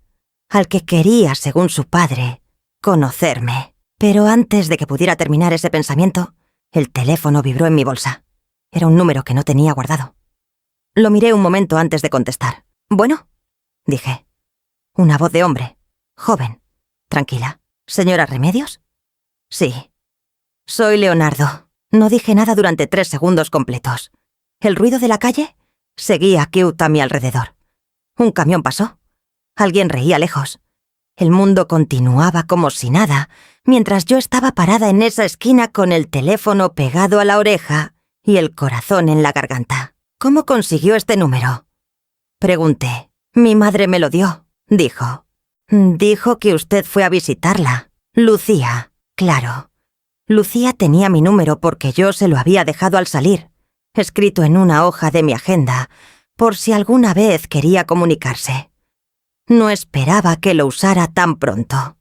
Al que quería, según su padre, conocerme. Pero antes de que pudiera terminar ese pensamiento, el teléfono vibró en mi bolsa. Era un número que no tenía guardado. Lo miré un momento antes de contestar. «Bueno», dije. Una voz de hombre, joven, tranquila. «¿Señora Remedios?» «Sí». «Soy Leonardo». No dije nada durante 3 segundos completos. El ruido de la calle seguía quieto a mi alrededor. Un camión pasó. Alguien reía lejos. El mundo continuaba como si nada, mientras yo estaba parada en esa esquina con el teléfono pegado a la oreja y el corazón en la garganta. «¿Cómo consiguió este número?», pregunté. «Mi madre me lo dio», dijo. «Dijo que usted fue a visitarla. Lucía, claro. Lucía tenía mi número porque yo se lo había dejado al salir, escrito en una hoja de mi agenda, por si alguna vez quería comunicarse. No esperaba que lo usara tan pronto.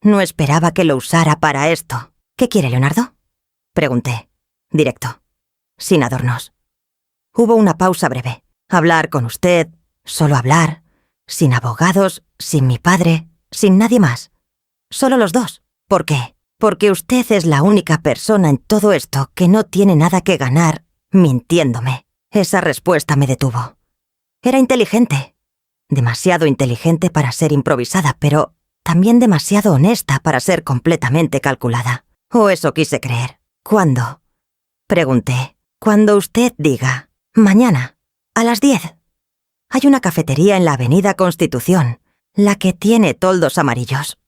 No esperaba que lo usara para esto. ¿Qué quiere, Leonardo? Pregunté. Directo. Sin adornos. Hubo una pausa breve. Hablar con usted, solo hablar, sin abogados, sin mi padre, sin nadie más. Solo los dos. ¿Por qué? Porque usted es la única persona en todo esto que no tiene nada que ganar mintiéndome. Esa respuesta me detuvo. Era inteligente. Demasiado inteligente para ser improvisada, pero también demasiado honesta para ser completamente calculada. O eso quise creer. ¿Cuándo? Pregunté. Cuando usted diga. Mañana. A las 10. Hay una cafetería en la Avenida Constitución, la que tiene toldos amarillos.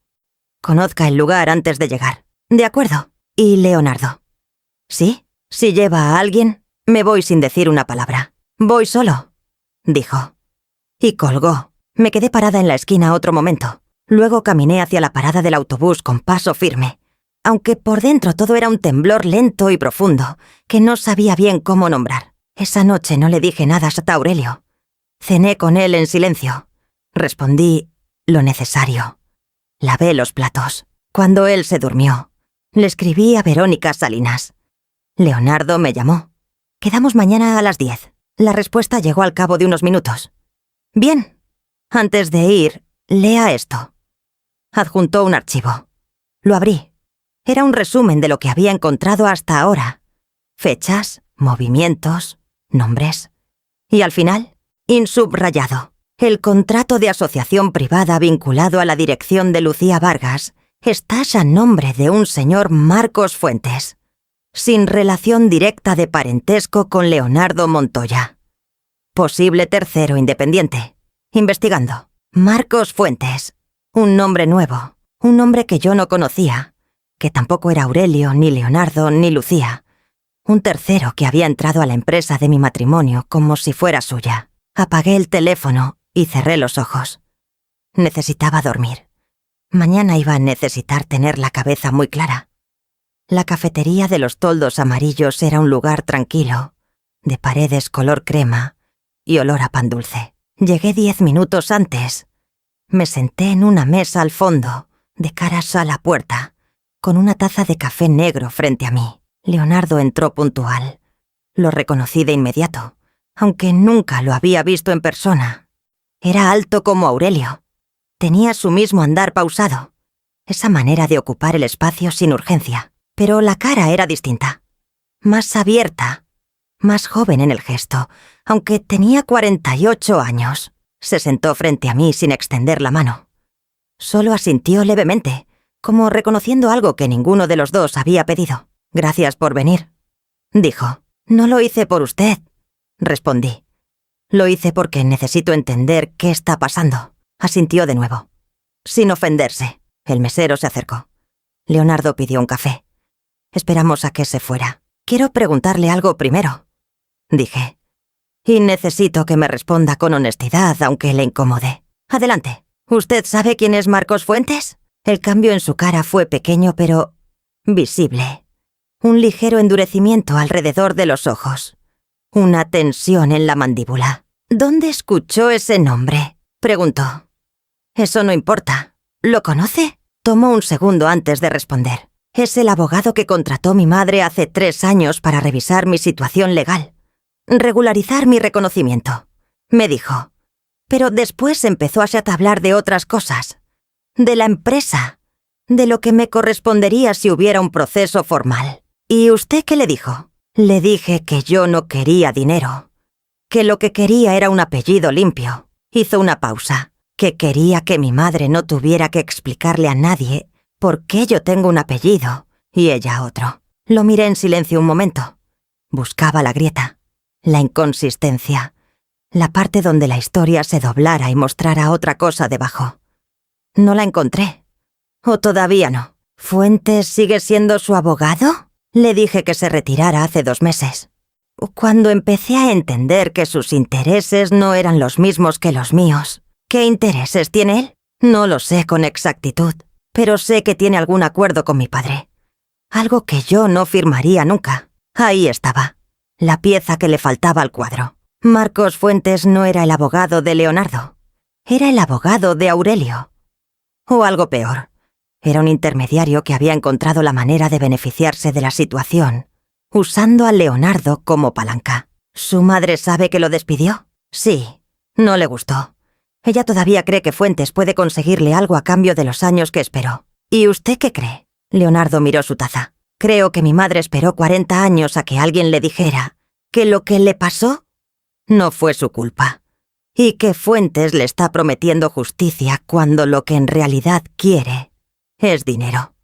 Conozca el lugar antes de llegar. De acuerdo. ¿Y Leonardo? ¿Sí? Si lleva a alguien, me voy sin decir una palabra. Voy solo, dijo. Y colgó. Me quedé parada en la esquina otro momento. Luego caminé hacia la parada del autobús con paso firme, aunque por dentro todo era un temblor lento y profundo, que no sabía bien cómo nombrar. Esa noche no le dije nada a Aurelio. Cené con él en silencio. Respondí lo necesario. Lavé los platos. Cuando él se durmió, le escribí a Verónica Salinas. Leonardo me llamó. Quedamos mañana a las 10. La respuesta llegó al cabo de unos minutos. Bien. Antes de ir, lea esto. Adjuntó un archivo. Lo abrí. Era un resumen de lo que había encontrado hasta ahora. Fechas, movimientos, nombres. Y al final, insubrayado. El contrato de asociación privada vinculado a la dirección de Lucía Vargas está a nombre de un señor Marcos Fuentes, sin relación directa de parentesco con Leonardo Montoya. Posible tercero independiente. Investigando. Marcos Fuentes. Un nombre nuevo. Un nombre que yo no conocía. Que tampoco era Aurelio, ni Leonardo, ni Lucía. Un tercero que había entrado a la empresa de mi matrimonio como si fuera suya. Apagué el teléfono y cerré los ojos. Necesitaba dormir. Mañana iba a necesitar tener la cabeza muy clara. La cafetería de los toldos amarillos era un lugar tranquilo, de paredes color crema y olor a pan dulce. Llegué 10 minutos antes. Me senté en una mesa al fondo, de caras a la puerta, con una taza de café negro frente a mí. Leonardo entró puntual. Lo reconocí de inmediato, aunque nunca lo había visto en persona. Era alto como Aurelio. Tenía su mismo andar pausado, esa manera de ocupar el espacio sin urgencia, pero la cara era distinta. Más abierta, más joven en el gesto, aunque tenía 48 años. Se sentó frente a mí sin extender la mano. Solo asintió levemente, como reconociendo algo que ninguno de los dos había pedido. «Gracias por venir», dijo. «No lo hice por usted», respondí. «Lo hice porque necesito entender qué está pasando». Asintió de nuevo. Sin ofenderse, el mesero se acercó. Leonardo pidió un café. Esperamos a que se fuera. «Quiero preguntarle algo primero», dije. «Y necesito que me responda con honestidad, aunque le incomode. Adelante. ¿Usted sabe quién es Marcos Fuentes?» El cambio en su cara fue pequeño, pero visible. Un ligero endurecimiento alrededor de los ojos. Una tensión en la mandíbula. «¿Dónde escuchó ese nombre?», preguntó. «Eso no importa. ¿Lo conoce?». Tomó un segundo antes de responder. «Es el abogado que contrató mi madre hace 3 años para revisar mi situación legal. Regularizar mi reconocimiento», me dijo. Pero después empezó a hablar de otras cosas. De la empresa. De lo que me correspondería si hubiera un proceso formal. ¿Y usted qué le dijo? Le dije que yo no quería dinero. Que lo que quería era un apellido limpio. Hizo una pausa. Que quería que mi madre no tuviera que explicarle a nadie por qué yo tengo un apellido y ella otro. Lo miré en silencio un momento. Buscaba la grieta, la inconsistencia, la parte donde la historia se doblara y mostrara otra cosa debajo. No la encontré. ¿O todavía no? ¿Fuentes sigue siendo su abogado? Le dije que se retirara hace 2 meses. Cuando empecé a entender que sus intereses no eran los mismos que los míos. ¿Qué intereses tiene él? No lo sé con exactitud, pero sé que tiene algún acuerdo con mi padre. Algo que yo no firmaría nunca. Ahí estaba, la pieza que le faltaba al cuadro. Marcos Fuentes no era el abogado de Leonardo. Era el abogado de Aurelio. O algo peor. Era un intermediario que había encontrado la manera de beneficiarse de la situación, usando a Leonardo como palanca. ¿Su madre sabe que lo despidió? Sí. No le gustó. Ella todavía cree que Fuentes puede conseguirle algo a cambio de los años que esperó. ¿Y usted qué cree? Leonardo miró su taza. Creo que mi madre esperó 40 años a que alguien le dijera que lo que le pasó no fue su culpa, y que Fuentes le está prometiendo justicia cuando lo que en realidad quiere es dinero.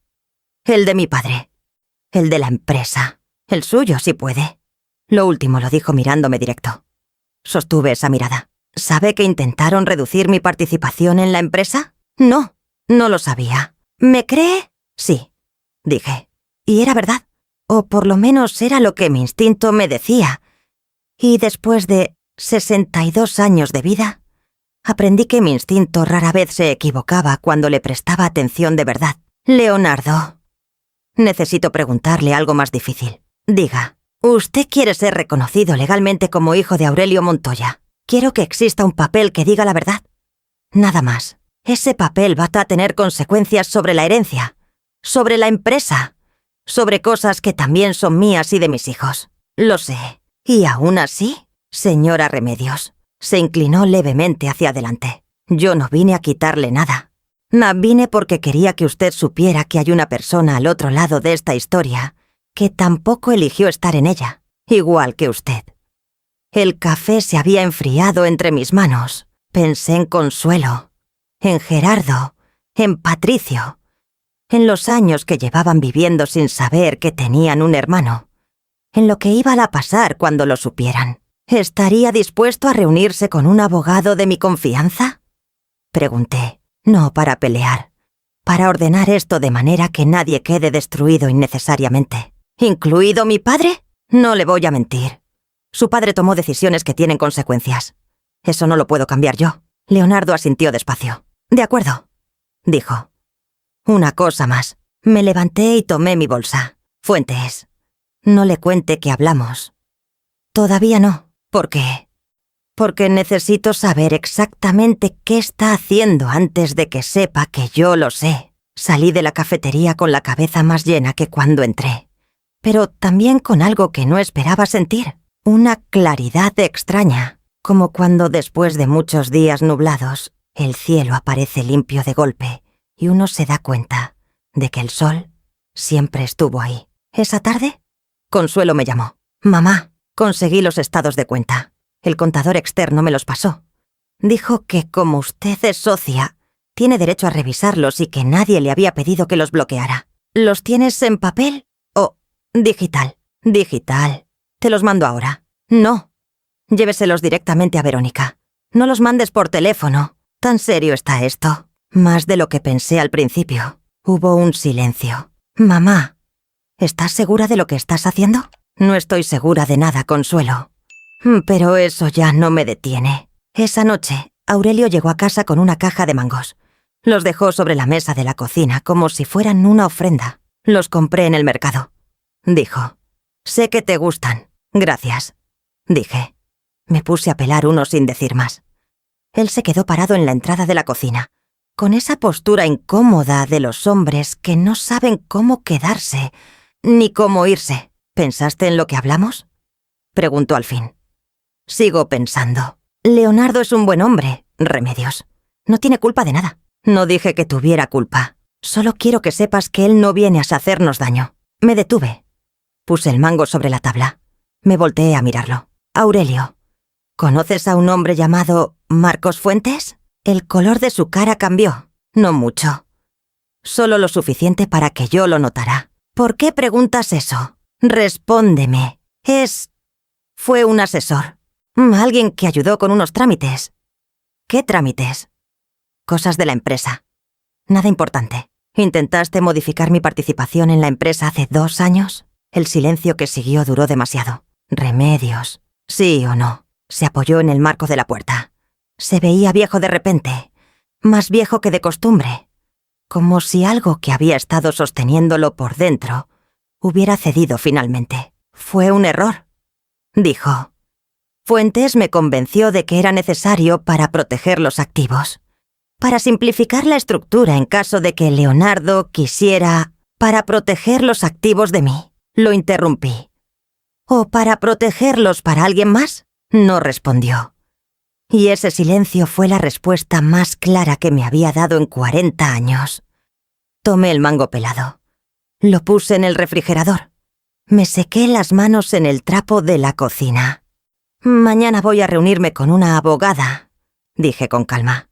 El de mi padre. El de la empresa. El suyo, si puede. Lo último lo dijo mirándome directo. Sostuve esa mirada. ¿Sabe que intentaron reducir mi participación en la empresa? No, no lo sabía. ¿Me cree? Sí, dije. Y era verdad. O por lo menos era lo que mi instinto me decía. Y después de 62 años de vida, aprendí que mi instinto rara vez se equivocaba cuando le prestaba atención de verdad. Leonardo, necesito preguntarle algo más difícil. Diga, ¿usted quiere ser reconocido legalmente como hijo de Aurelio Montoya? Quiero que exista un papel que diga la verdad. Nada más. Ese papel va a tener consecuencias sobre la herencia, sobre la empresa, sobre cosas que también son mías y de mis hijos. Lo sé. Y aún así, señora Remedios, se inclinó levemente hacia adelante. Yo no vine a quitarle nada. Vine porque quería que usted supiera que hay una persona al otro lado de esta historia que tampoco eligió estar en ella, igual que usted. El café se había enfriado entre mis manos. Pensé en Consuelo, en Gerardo, en Patricio, en los años que llevaban viviendo sin saber que tenían un hermano, en lo que iba a pasar cuando lo supieran. ¿Estaría dispuesto a reunirse con un abogado de mi confianza? Pregunté, no para pelear, para ordenar esto de manera que nadie quede destruido innecesariamente. ¿Incluido mi padre? No le voy a mentir. Su padre tomó decisiones que tienen consecuencias. Eso no lo puedo cambiar yo. Leonardo asintió despacio. De acuerdo, dijo. Una cosa más. Me levanté y tomé mi bolsa. Fuentes, no le cuente que hablamos. Todavía no. ¿Por qué? Porque necesito saber exactamente qué está haciendo antes de que sepa que yo lo sé. Salí de la cafetería con la cabeza más llena que cuando entré, pero también con algo que no esperaba sentir. Una claridad extraña, como cuando después de muchos días nublados, el cielo aparece limpio de golpe y uno se da cuenta de que el sol siempre estuvo ahí. Esa tarde, Consuelo me llamó. Mamá, conseguí los estados de cuenta. El contador externo me los pasó. Dijo que como usted es socia, tiene derecho a revisarlos y que nadie le había pedido que los bloqueara. ¿Los tienes en papel o digital? Digital. Te los mando ahora. No. Lléveselos directamente a Verónica. No los mandes por teléfono. Tan serio está esto. Más de lo que pensé al principio. Hubo un silencio. Mamá, ¿estás segura de lo que estás haciendo? No estoy segura de nada, Consuelo. Pero eso ya no me detiene. Esa noche, Aurelio llegó a casa con una caja de mangos. Los dejó sobre la mesa de la cocina como si fueran una ofrenda. Los compré en el mercado. Dijo. Sé que te gustan. Gracias. Dije. Me puse a pelar uno sin decir más. Él se quedó parado en la entrada de la cocina, con esa postura incómoda de los hombres que no saben cómo quedarse, ni cómo irse. ¿Pensaste en lo que hablamos? Preguntó al fin. Sigo pensando. Leonardo es un buen hombre, Remedios. No tiene culpa de nada. No dije que tuviera culpa. Solo quiero que sepas que él no viene a hacernos daño. Me detuve. Puse el mango sobre la tabla. Me volteé a mirarlo. Aurelio, ¿conoces a un hombre llamado Marcos Fuentes? El color de su cara cambió. No mucho. Solo lo suficiente para que yo lo notara. ¿Por qué preguntas eso? Respóndeme. Fue un asesor. Alguien que ayudó con unos trámites. ¿Qué trámites? Cosas de la empresa. Nada importante. ¿Intentaste modificar mi participación en la empresa hace 2 años? El silencio que siguió duró demasiado. Remedios. ¿Sí o no? Se apoyó en el marco de la puerta. Se veía viejo de repente. Más viejo que de costumbre. Como si algo que había estado sosteniéndolo por dentro hubiera cedido finalmente. Fue un error, dijo. Fuentes me convenció de que era necesario para proteger los activos, para simplificar la estructura en caso de que Leonardo quisiera, para proteger los activos de mí. Lo interrumpí. ¿O para protegerlos para alguien más? No respondió. Y ese silencio fue la respuesta más clara que me había dado en 40 años. Tomé el mango pelado. Lo puse en el refrigerador. Me sequé las manos en el trapo de la cocina. Mañana voy a reunirme con una abogada, dije con calma.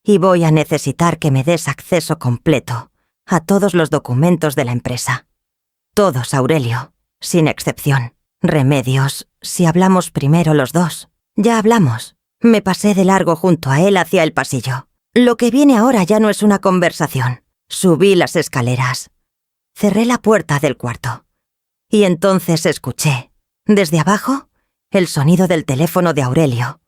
Y voy a necesitar que me des acceso completo a todos los documentos de la empresa. Todos, Aurelio, sin excepción. Remedios, si hablamos primero los dos. Ya hablamos. Me pasé de largo junto a él hacia el pasillo. Lo que viene ahora ya no es una conversación. Subí las escaleras. Cerré la puerta del cuarto. Y entonces escuché, desde abajo, el sonido del teléfono de Aurelio,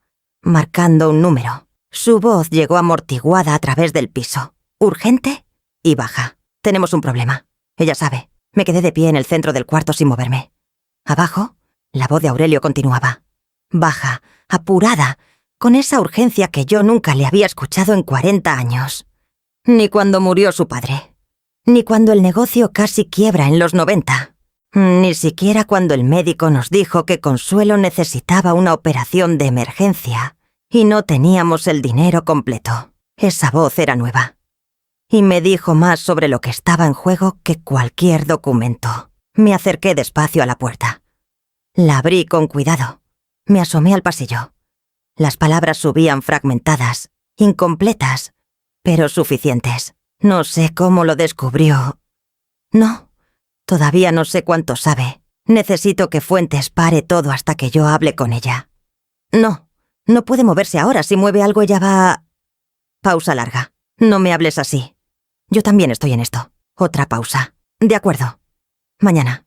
marcando un número. Su voz llegó amortiguada a través del piso, urgente y baja. Tenemos un problema. Ella sabe. Me quedé de pie en el centro del cuarto sin moverme. Abajo, la voz de Aurelio continuaba. Baja, apurada, con esa urgencia que yo nunca le había escuchado en 40 años. Ni cuando murió su padre. Ni cuando el negocio casi quiebra en los 90. Ni siquiera cuando el médico nos dijo que Consuelo necesitaba una operación de emergencia y no teníamos el dinero completo. Esa voz era nueva. Y me dijo más sobre lo que estaba en juego que cualquier documento. Me acerqué despacio a la puerta. La abrí con cuidado. Me asomé al pasillo. Las palabras subían fragmentadas, incompletas, pero suficientes. No sé cómo lo descubrió. No, todavía no sé cuánto sabe. Necesito que Fuentes pare todo hasta que yo hable con ella. No puede moverse ahora. Si mueve algo ella va... Pausa larga. No me hables así. Yo también estoy en esto. Otra pausa. De acuerdo. Mañana.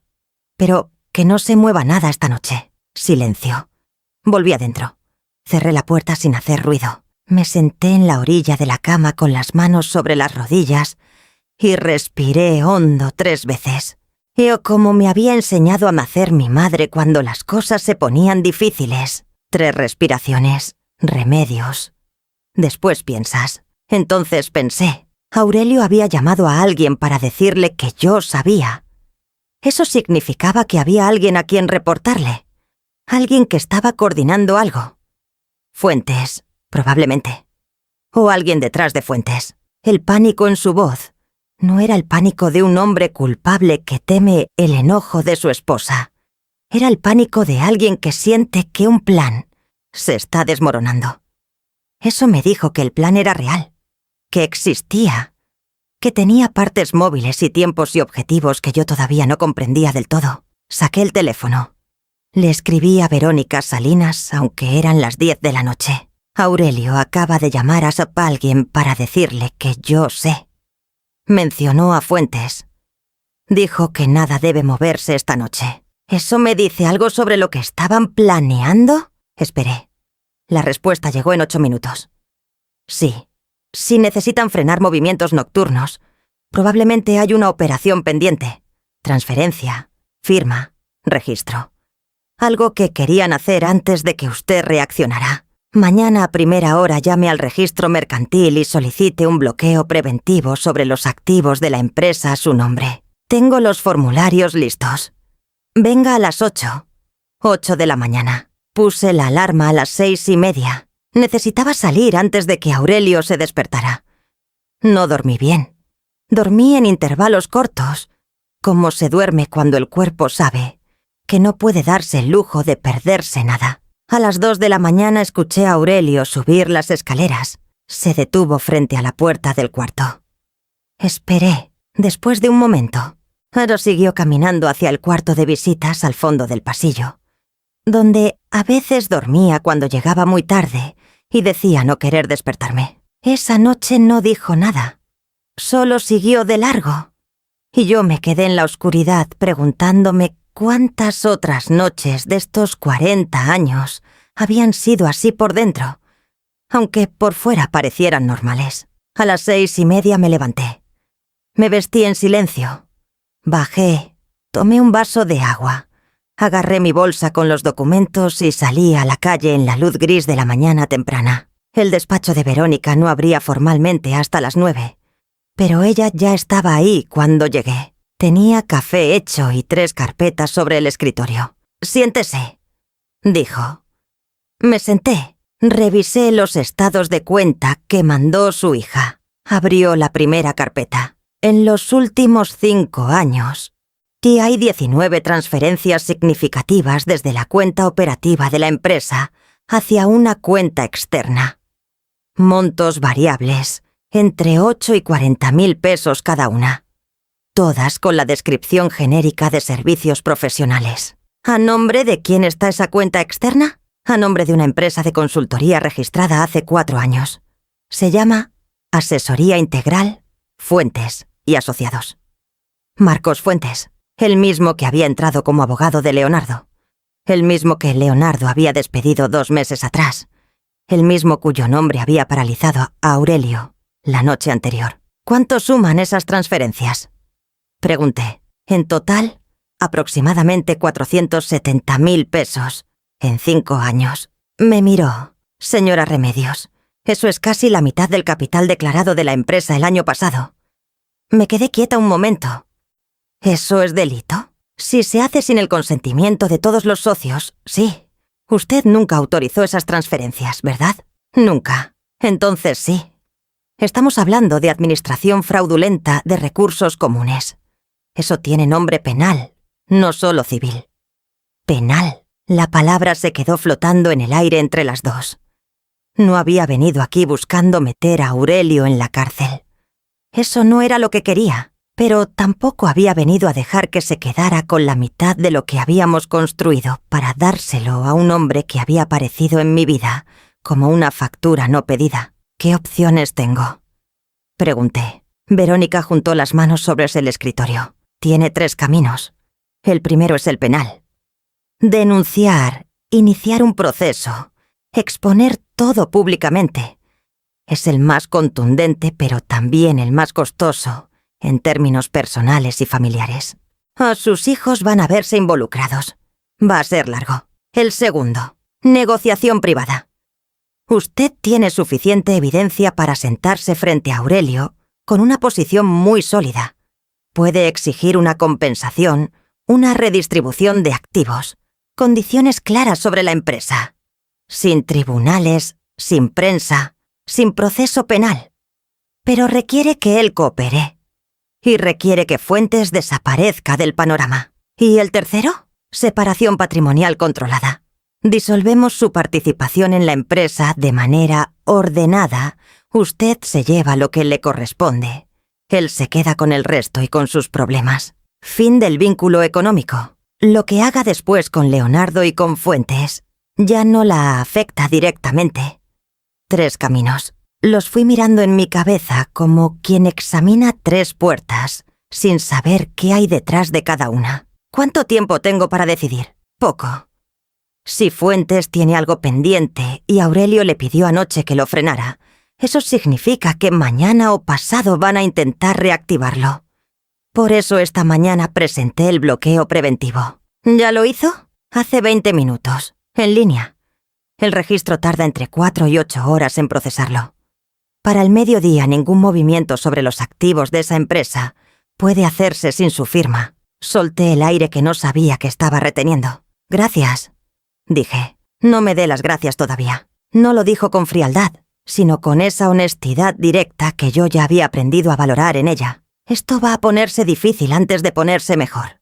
Pero que no se mueva nada esta noche. Silencio. Volví adentro. Cerré la puerta sin hacer ruido. Me senté en la orilla de la cama con las manos sobre las rodillas y respiré hondo 3 veces. O como me había enseñado a hacer mi madre cuando las cosas se ponían difíciles. 3 respiraciones. Remedios. Después piensas. Entonces pensé. Aurelio había llamado a alguien para decirle que yo sabía. Eso significaba que había alguien a quien reportarle. Alguien que estaba coordinando algo. Fuentes, probablemente. O alguien detrás de Fuentes. El pánico en su voz no era el pánico de un hombre culpable que teme el enojo de su esposa. Era el pánico de alguien que siente que un plan se está desmoronando. Eso me dijo que el plan era real, que existía, que tenía partes móviles y tiempos y objetivos que yo todavía no comprendía del todo. Saqué el teléfono. Le escribí a Verónica Salinas, aunque eran las 10 de la noche. Aurelio acaba de llamar a alguien para decirle que yo sé. Mencionó a Fuentes. Dijo que nada debe moverse esta noche. ¿Eso me dice algo sobre lo que estaban planeando? Esperé. La respuesta llegó en 8 minutos. Sí. Si necesitan frenar movimientos nocturnos, probablemente hay una operación pendiente. Transferencia, firma, registro. Algo que querían hacer antes de que usted reaccionara. Mañana a primera hora llame al registro mercantil y solicite un bloqueo preventivo sobre los activos de la empresa a su nombre. Tengo los formularios listos. Venga a las 8. 8 de la mañana. Puse la alarma a las 6:30. Necesitaba salir antes de que Aurelio se despertara. No dormí bien. Dormí en intervalos cortos, como se duerme cuando el cuerpo sabe que no puede darse el lujo de perderse nada. A las 2 de la mañana escuché a Aurelio subir las escaleras. Se detuvo frente a la puerta del cuarto. Esperé, después de un momento. Ahora siguió caminando hacia el cuarto de visitas al fondo del pasillo, donde a veces dormía cuando llegaba muy tarde y decía no querer despertarme. Esa noche no dijo nada. Solo siguió de largo. Y yo me quedé en la oscuridad preguntándome cuántas otras noches de estos 40 años habían sido así por dentro, aunque por fuera parecieran normales. A las 6:30 me levanté. Me vestí en silencio. Bajé, tomé un vaso de agua, Agarré mi bolsa con los documentos y salí a la calle en la luz gris de la mañana temprana. El despacho de Verónica no abría formalmente hasta las 9, pero ella ya estaba ahí cuando llegué. Tenía café hecho y 3 carpetas sobre el escritorio. «Siéntese», dijo. Me senté. Revisé los estados de cuenta que mandó su hija. Abrió la primera carpeta. En los últimos 5 años, y hay 19 transferencias significativas desde la cuenta operativa de la empresa hacia una cuenta externa. Montos variables, entre 8 y 40.000 pesos cada una. Todas con la descripción genérica de servicios profesionales. ¿A nombre de quién está esa cuenta externa? A nombre de una empresa de consultoría registrada hace 4 años. Se llama Asesoría Integral Fuentes y Asociados. Marcos Fuentes, el mismo que había entrado como abogado de Leonardo. El mismo que Leonardo había despedido 2 meses atrás. El mismo cuyo nombre había paralizado a Aurelio la noche anterior. ¿Cuánto suman esas transferencias?, pregunté. En total, aproximadamente 470.000 pesos. En 5 años. Me miró. Señora Remedios, eso es casi la mitad del capital declarado de la empresa el año pasado. Me quedé quieta un momento. ¿Eso es delito? Si se hace sin el consentimiento de todos los socios, sí. Usted nunca autorizó esas transferencias, ¿verdad? Nunca. Entonces sí. Estamos hablando de administración fraudulenta de recursos comunes. Eso tiene nombre penal, no solo civil. Penal. La palabra se quedó flotando en el aire entre las dos. No había venido aquí buscando meter a Aurelio en la cárcel. Eso no era lo que quería, pero tampoco había venido a dejar que se quedara con la mitad de lo que habíamos construido para dárselo a un hombre que había aparecido en mi vida como una factura no pedida. ¿Qué opciones tengo?, pregunté. Verónica juntó las manos sobre el escritorio. Tiene 3 caminos. El primero es el penal. Denunciar, iniciar un proceso, exponer todo públicamente. Es el más contundente, pero también el más costoso, en términos personales y familiares. A sus hijos van a verse involucrados. Va a ser largo. El segundo, negociación privada. Usted tiene suficiente evidencia para sentarse frente a Aurelio con una posición muy sólida. Puede exigir una compensación, una redistribución de activos. Condiciones claras sobre la empresa. Sin tribunales, sin prensa, sin proceso penal. Pero requiere que él coopere. Y requiere que Fuentes desaparezca del panorama. ¿Y el tercero? Separación patrimonial controlada. Disolvemos su participación en la empresa de manera ordenada. Usted se lleva lo que le corresponde. Él se queda con el resto y con sus problemas. Fin del vínculo económico. Lo que haga después con Leonardo y con Fuentes ya no la afecta directamente. 3 caminos. Los fui mirando en mi cabeza como quien examina 3 puertas, sin saber qué hay detrás de cada una. ¿Cuánto tiempo tengo para decidir? Poco. Si Fuentes tiene algo pendiente y Aurelio le pidió anoche que lo frenara, eso significa que mañana o pasado van a intentar reactivarlo. Por eso esta mañana presenté el bloqueo preventivo. ¿Ya lo hizo? Hace 20 minutos, en línea. El registro tarda entre 4 y 8 horas en procesarlo. Para el mediodía ningún movimiento sobre los activos de esa empresa puede hacerse sin su firma. Solté el aire que no sabía que estaba reteniendo. Gracias, dije. No me dé las gracias todavía. No lo dijo con frialdad, sino con esa honestidad directa que yo ya había aprendido a valorar en ella. Esto va a ponerse difícil antes de ponerse mejor.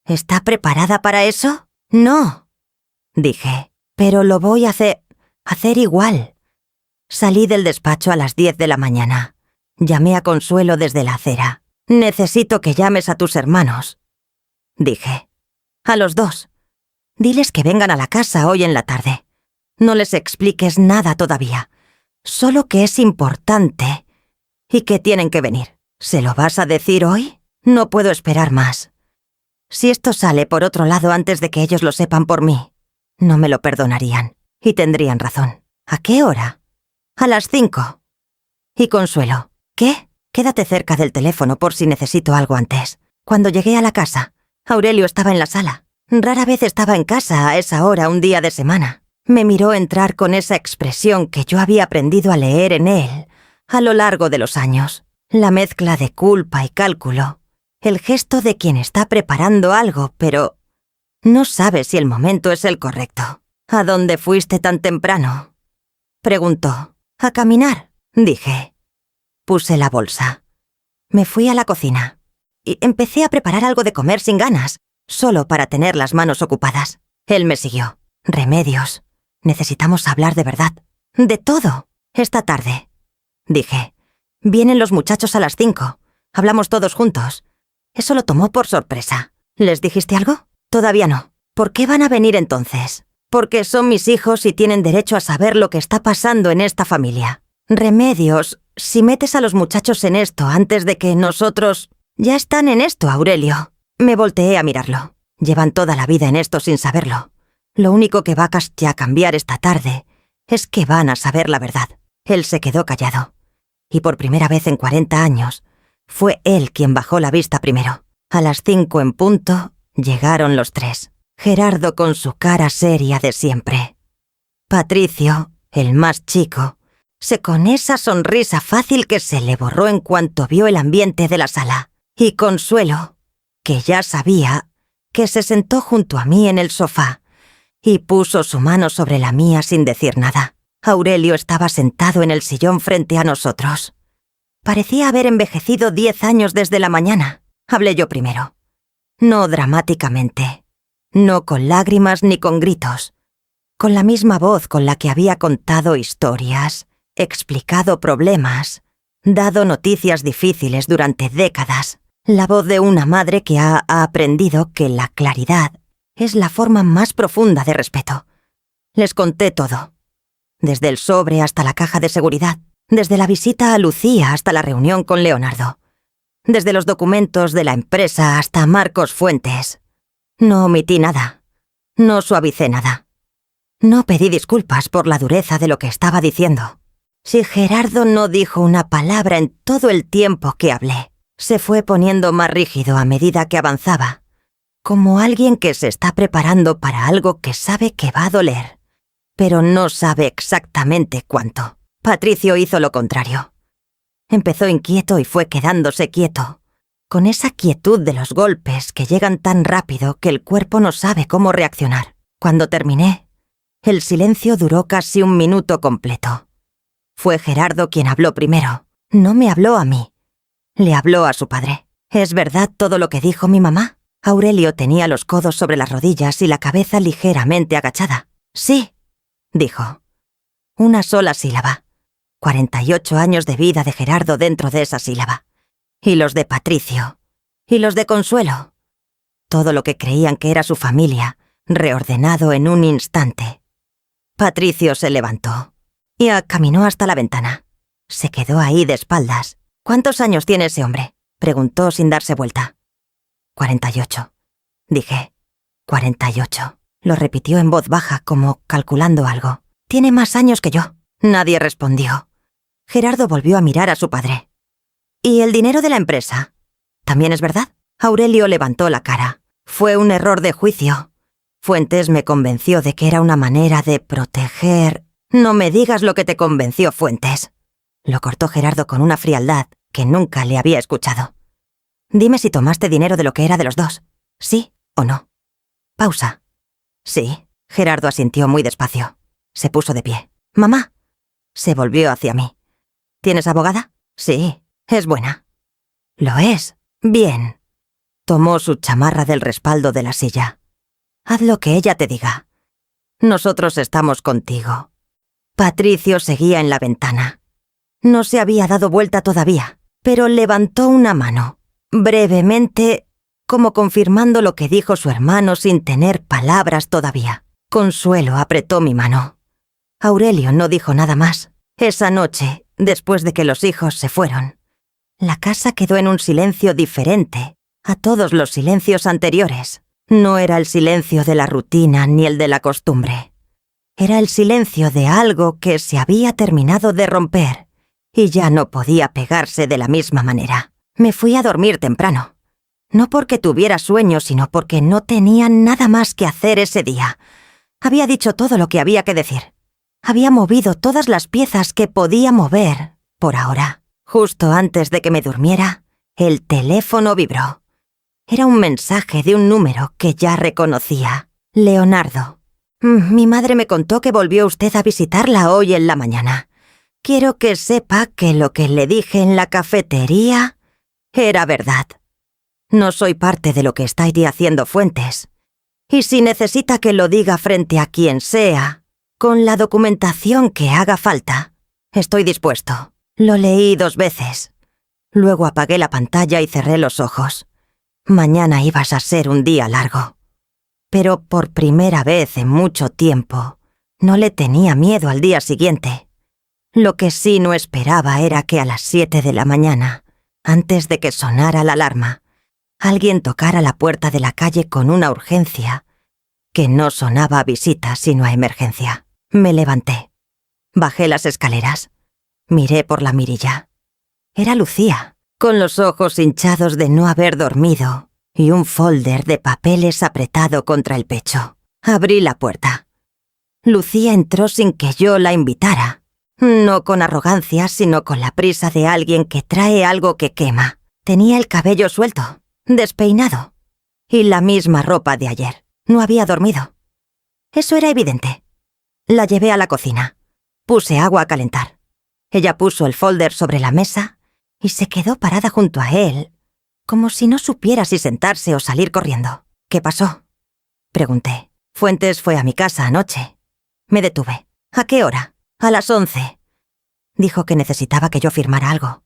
¿Está preparada para eso? No, dije, pero lo voy a hacer igual. Salí del despacho a las 10 de la mañana. Llamé a Consuelo desde la acera. Necesito que llames a tus hermanos, dije. A los 2. Diles que vengan a la casa hoy en la tarde. No les expliques nada todavía, solo que es importante y que tienen que venir. ¿Se lo vas a decir hoy? No puedo esperar más. Si esto sale por otro lado antes de que ellos lo sepan por mí, no me lo perdonarían. Y tendrían razón. ¿A qué hora? A las 5. Y Consuelo, ¿qué? Quédate cerca del teléfono por si necesito algo antes. Cuando llegué a la casa, Aurelio estaba en la sala. Rara vez estaba en casa a esa hora un día de semana. Me miró entrar con esa expresión que yo había aprendido a leer en él a lo largo de los años. La mezcla de culpa y cálculo. El gesto de quien está preparando algo, pero no sabe si el momento es el correcto. ¿A dónde fuiste tan temprano?, preguntó. A caminar, dije. Puse la bolsa. Me fui a la cocina y empecé a preparar algo de comer sin ganas, solo para tener las manos ocupadas. Él me siguió. Remedios. Necesitamos hablar de verdad. De todo. Esta tarde, dije. Vienen los muchachos a las 5. Hablamos todos juntos. Eso lo tomó por sorpresa. ¿Les dijiste algo? Todavía no. ¿Por qué van a venir entonces? Porque son mis hijos y tienen derecho a saber lo que está pasando en esta familia. Remedios, si metes a los muchachos en esto antes de que nosotros... Ya están en esto, Aurelio. Me volteé a mirarlo. Llevan toda la vida en esto sin saberlo. Lo único que va a cambiar esta tarde es que van a saber la verdad. Él se quedó callado. Y por primera vez en 40 años, fue él quien bajó la vista primero. A las 5 en punto, llegaron los 3. Gerardo con su cara seria de siempre. Patricio, el más chico, con esa sonrisa fácil que se le borró en cuanto vio el ambiente de la sala. Y Consuelo, que ya sabía, que se sentó junto a mí en el sofá y puso su mano sobre la mía sin decir nada. Aurelio estaba sentado en el sillón frente a nosotros. Parecía haber envejecido 10 años desde la mañana. Hablé yo primero. No dramáticamente. No con lágrimas ni con gritos. Con la misma voz con la que había contado historias, explicado problemas, dado noticias difíciles durante décadas. La voz de una madre que ha aprendido que la claridad es la forma más profunda de respeto. Les conté todo. Desde el sobre hasta la caja de seguridad. Desde la visita a Lucía hasta la reunión con Leonardo. Desde los documentos de la empresa hasta Marcos Fuentes. No omití nada. No suavicé nada. No pedí disculpas por la dureza de lo que estaba diciendo. Si Gerardo no dijo una palabra en todo el tiempo que hablé, se fue poniendo más rígido a medida que avanzaba, como alguien que se está preparando para algo que sabe que va a doler, pero no sabe exactamente cuánto. Patricio hizo lo contrario. Empezó inquieto y fue quedándose quieto, con esa quietud de los golpes que llegan tan rápido que el cuerpo no sabe cómo reaccionar. Cuando terminé, el silencio duró casi 1 minuto completo. Fue Gerardo quien habló primero. No me habló a mí. Le habló a su padre. ¿Es verdad todo lo que dijo mi mamá? Aurelio tenía los codos sobre las rodillas y la cabeza ligeramente agachada. Sí, dijo. Una sola sílaba. 48 años de vida de Gerardo dentro de esa sílaba. Y los de Patricio. Y los de Consuelo. Todo lo que creían que era su familia, reordenado en un instante. Patricio se levantó y caminó hasta la ventana. Se quedó ahí de espaldas. ¿Cuántos años tiene ese hombre?, preguntó sin darse vuelta. 48. Dije. 48. Lo repitió en voz baja, como calculando algo. Tiene más años que yo. Nadie respondió. Gerardo volvió a mirar a su padre. ¿Y el dinero de la empresa? ¿También es verdad? Aurelio levantó la cara. Fue un error de juicio. Fuentes me convenció de que era una manera de proteger... No me digas lo que te convenció, Fuentes. Lo cortó Gerardo con una frialdad que nunca le había escuchado. Dime si tomaste dinero de lo que era de los dos. ¿Sí o no? Pausa. Sí. Gerardo asintió muy despacio. Se puso de pie. Mamá. Se volvió hacia mí. ¿Tienes abogada? Sí. Es buena. Lo es. Bien. Tomó su chamarra del respaldo de la silla. Haz lo que ella te diga. Nosotros estamos contigo. Patricio seguía en la ventana. No se había dado vuelta todavía, pero levantó una mano, brevemente, como confirmando lo que dijo su hermano sin tener palabras todavía. Consuelo apretó mi mano. Aurelio no dijo nada más. Esa noche, después de que los hijos se fueron, la casa quedó en un silencio diferente a todos los silencios anteriores. No era el silencio de la rutina ni el de la costumbre. Era el silencio de algo que se había terminado de romper y ya no podía pegarse de la misma manera. Me fui a dormir temprano. No porque tuviera sueño, sino porque no tenía nada más que hacer ese día. Había dicho todo lo que había que decir. Había movido todas las piezas que podía mover, por ahora. Justo antes de que me durmiera, el teléfono vibró. Era un mensaje de un número que ya reconocía. Leonardo. Mi madre me contó que volvió usted a visitarla hoy en la mañana. Quiero que sepa que lo que le dije en la cafetería era verdad. No soy parte de lo que está ahí haciendo Fuentes. Y si necesita que lo diga frente a quien sea, con la documentación que haga falta, estoy dispuesto. Lo leí 2 veces. Luego apagué la pantalla y cerré los ojos. Mañana ibas a ser un día largo. Pero por primera vez en mucho tiempo, no le tenía miedo al día siguiente. Lo que sí no esperaba era que a las 7 de la mañana, antes de que sonara la alarma, alguien tocara la puerta de la calle con una urgencia que no sonaba a visita sino a emergencia. Me levanté. Bajé las escaleras. Miré por la mirilla. Era Lucía, con los ojos hinchados de no haber dormido y un folder de papeles apretado contra el pecho. Abrí la puerta. Lucía entró sin que yo la invitara. No con arrogancia, sino con la prisa de alguien que trae algo que quema. Tenía el cabello suelto, despeinado, y la misma ropa de ayer. No había dormido. Eso era evidente. La llevé a la cocina. Puse agua a calentar. Ella puso el folder sobre la mesa y se quedó parada junto a él, como si no supiera si sentarse o salir corriendo. ¿Qué pasó?, pregunté. Fuentes fue a mi casa anoche. Me detuve. ¿A qué hora? A las 11. Dijo que necesitaba que yo firmara algo.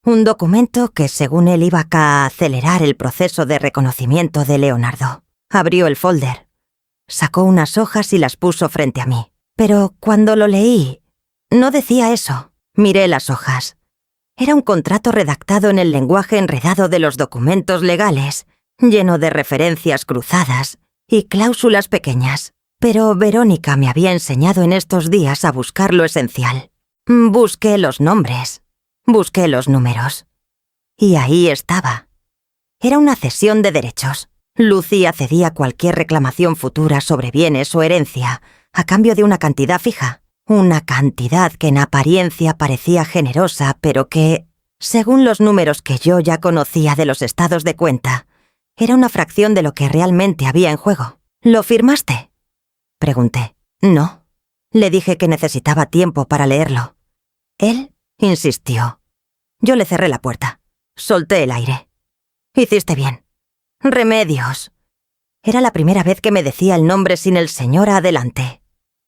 Un documento que, según él, iba a acelerar el proceso de reconocimiento de Leonardo. Abrió el folder. Sacó unas hojas y las puso frente a mí. Pero cuando lo leí, no decía eso. Miré las hojas. Era un contrato redactado en el lenguaje enredado de los documentos legales, lleno de referencias cruzadas y cláusulas pequeñas. Pero Verónica me había enseñado en estos días a buscar lo esencial. Busqué los nombres. Busqué los números. Y ahí estaba. Era una cesión de derechos. Lucía cedía cualquier reclamación futura sobre bienes o herencia a cambio de una cantidad fija. Una cantidad que en apariencia parecía generosa, pero que, según los números que yo ya conocía de los estados de cuenta, era una fracción de lo que realmente había en juego. ¿Lo firmaste?, pregunté. No. Le dije que necesitaba tiempo para leerlo. Él insistió. Yo le cerré la puerta. Solté el aire. Hiciste bien. Remedios. Era la primera vez que me decía el nombre sin el señor adelante.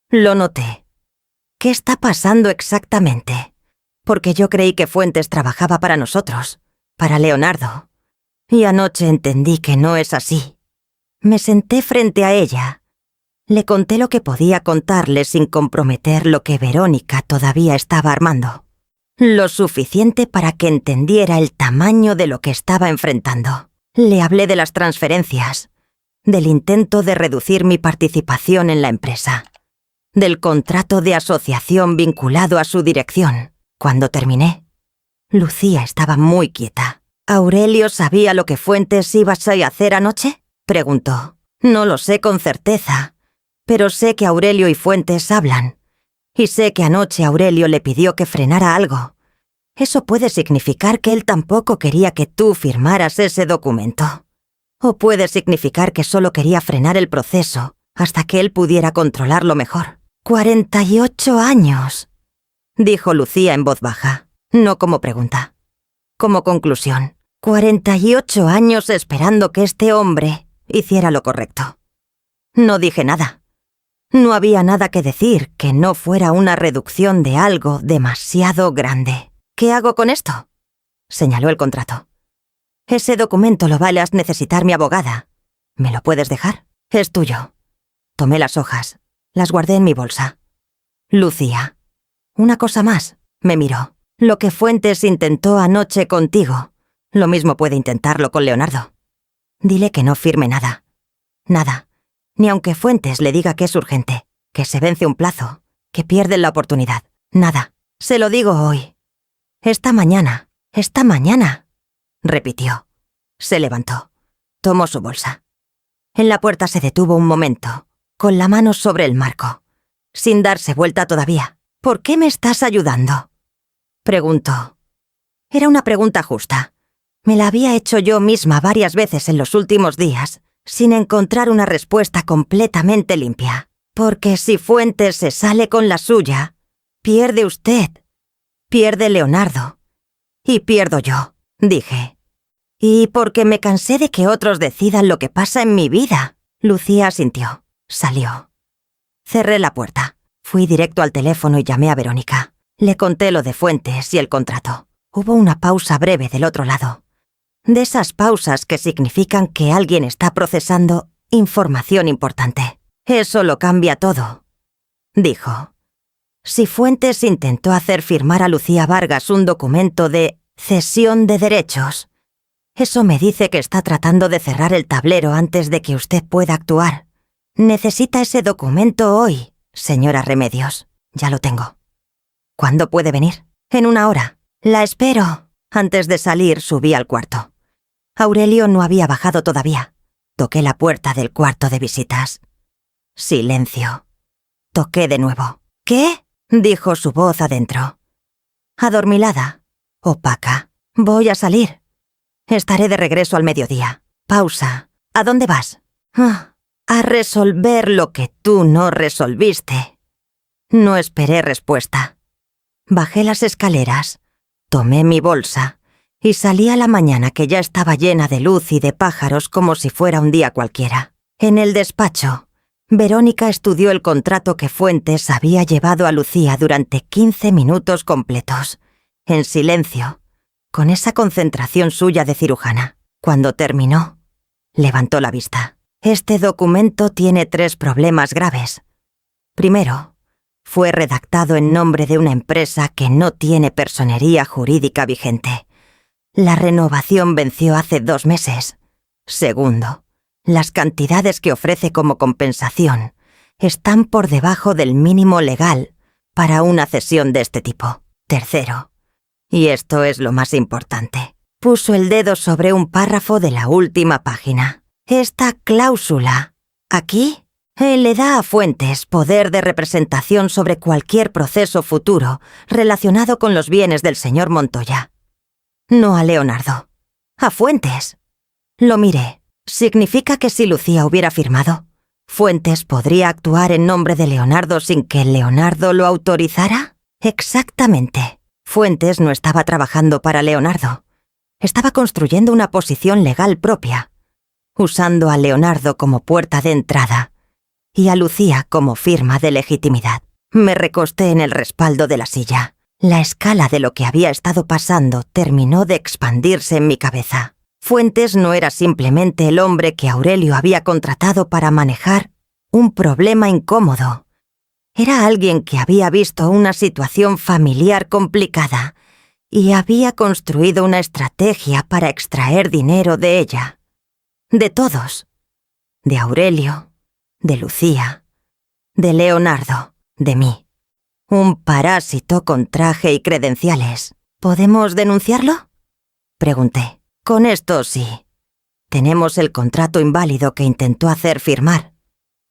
Lo noté. ¿Qué está pasando exactamente? Porque yo creí que Fuentes trabajaba para nosotros, para Leonardo. Y anoche entendí que no es así. Me senté frente a ella. Le conté lo que podía contarle sin comprometer lo que Verónica todavía estaba armando. Lo suficiente para que entendiera el tamaño de lo que estaba enfrentando. Le hablé de las transferencias, del intento de reducir mi participación en la empresa, del contrato de asociación vinculado a su dirección. Cuando terminé, Lucía estaba muy quieta. ¿Aurelio sabía lo que Fuentes iba a hacer anoche?, preguntó. No lo sé con certeza, pero sé que Aurelio y Fuentes hablan. Y sé que anoche Aurelio le pidió que frenara algo. Eso puede significar que él tampoco quería que tú firmaras ese documento. O puede significar que solo quería frenar el proceso hasta que él pudiera controlarlo mejor. 48 años, dijo Lucía en voz baja, no como pregunta, como conclusión. 48 años esperando que este hombre hiciera lo correcto. No dije nada. No había nada que decir que no fuera una reducción de algo demasiado grande. ¿Qué hago con esto?, señaló el contrato. Ese documento lo va a necesitar mi abogada. ¿Me lo puedes dejar? Es tuyo. Tomé las hojas. Las guardé en mi bolsa. Lucía. Una cosa más. Me miró. Lo que Fuentes intentó anoche contigo, lo mismo puede intentarlo con Leonardo. Dile que no firme nada. Nada. Ni aunque Fuentes le diga que es urgente, que se vence un plazo, que pierden la oportunidad. Nada. Se lo digo hoy. Esta mañana, repitió. Se levantó. tomó su bolsa. En la puerta se detuvo un momento, con la mano sobre el marco, sin darse vuelta todavía. «¿Por qué me estás ayudando?», preguntó. Era una pregunta justa. Me la había hecho yo misma varias veces en los últimos días, sin encontrar una respuesta completamente limpia. Porque si Fuentes se sale con la suya, pierde usted, pierde Leonardo, y pierdo yo, dije. Y porque me cansé de que otros decidan lo que pasa en mi vida. Lucía asintió. Salió. Cerré la puerta. Fui directo al teléfono y llamé a Verónica. Le conté lo de Fuentes y el contrato. Hubo una pausa breve del otro lado. De esas pausas que significan que alguien está procesando información importante. «Eso lo cambia todo», dijo. Si Fuentes intentó hacer firmar a Lucía Vargas un documento de cesión de derechos, eso me dice que está tratando de cerrar el tablero antes de que usted pueda actuar. Necesita ese documento hoy, señora Remedios. Ya lo tengo. ¿Cuándo puede venir? En 1 hora. La espero. Antes de salir, subí al cuarto. Aurelio no había bajado todavía. Toqué la puerta del cuarto de visitas. Silencio. Toqué de nuevo. «¿Qué?», dijo su voz adentro. Adormilada, opaca. «Voy a salir. Estaré de regreso al mediodía». Pausa. «¿A dónde vas?» «A resolver lo que tú no resolviste». No esperé respuesta. Bajé las escaleras, tomé mi bolsa y salí a la mañana que ya estaba llena de luz y de pájaros como si fuera un día cualquiera. En el despacho, Verónica estudió el contrato que Fuentes había llevado a Lucía durante 15 minutos completos, en silencio, con esa concentración suya de cirujana. Cuando terminó, levantó la vista. «Este documento tiene 3 problemas graves. Primero, fue redactado en nombre de una empresa que no tiene personería jurídica vigente. La renovación venció hace 2 meses. Segundo, las cantidades que ofrece como compensación están por debajo del mínimo legal para una cesión de este tipo. Tercero, y esto es lo más importante, puso el dedo sobre un párrafo de la última página. Esta cláusula, aquí, le da a Fuentes poder de representación sobre cualquier proceso futuro relacionado con los bienes del señor Montoya. No a Leonardo, a Fuentes». Lo miré. ¿Significa que si Lucía hubiera firmado, Fuentes podría actuar en nombre de Leonardo sin que Leonardo lo autorizara? Exactamente. Fuentes no estaba trabajando para Leonardo. Estaba construyendo una posición legal propia, usando a Leonardo como puerta de entrada y a Lucía como firma de legitimidad. Me recosté en el respaldo de la silla. La escala de lo que había estado pasando terminó de expandirse en mi cabeza. Fuentes no era simplemente el hombre que Aurelio había contratado para manejar un problema incómodo. Era alguien que había visto una situación familiar complicada y había construido una estrategia para extraer dinero de ella. De todos. De Aurelio, de Lucía, de Leonardo, de mí. Un parásito con traje y credenciales. ¿Podemos denunciarlo?, pregunté. Con esto sí. Tenemos el contrato inválido que intentó hacer firmar.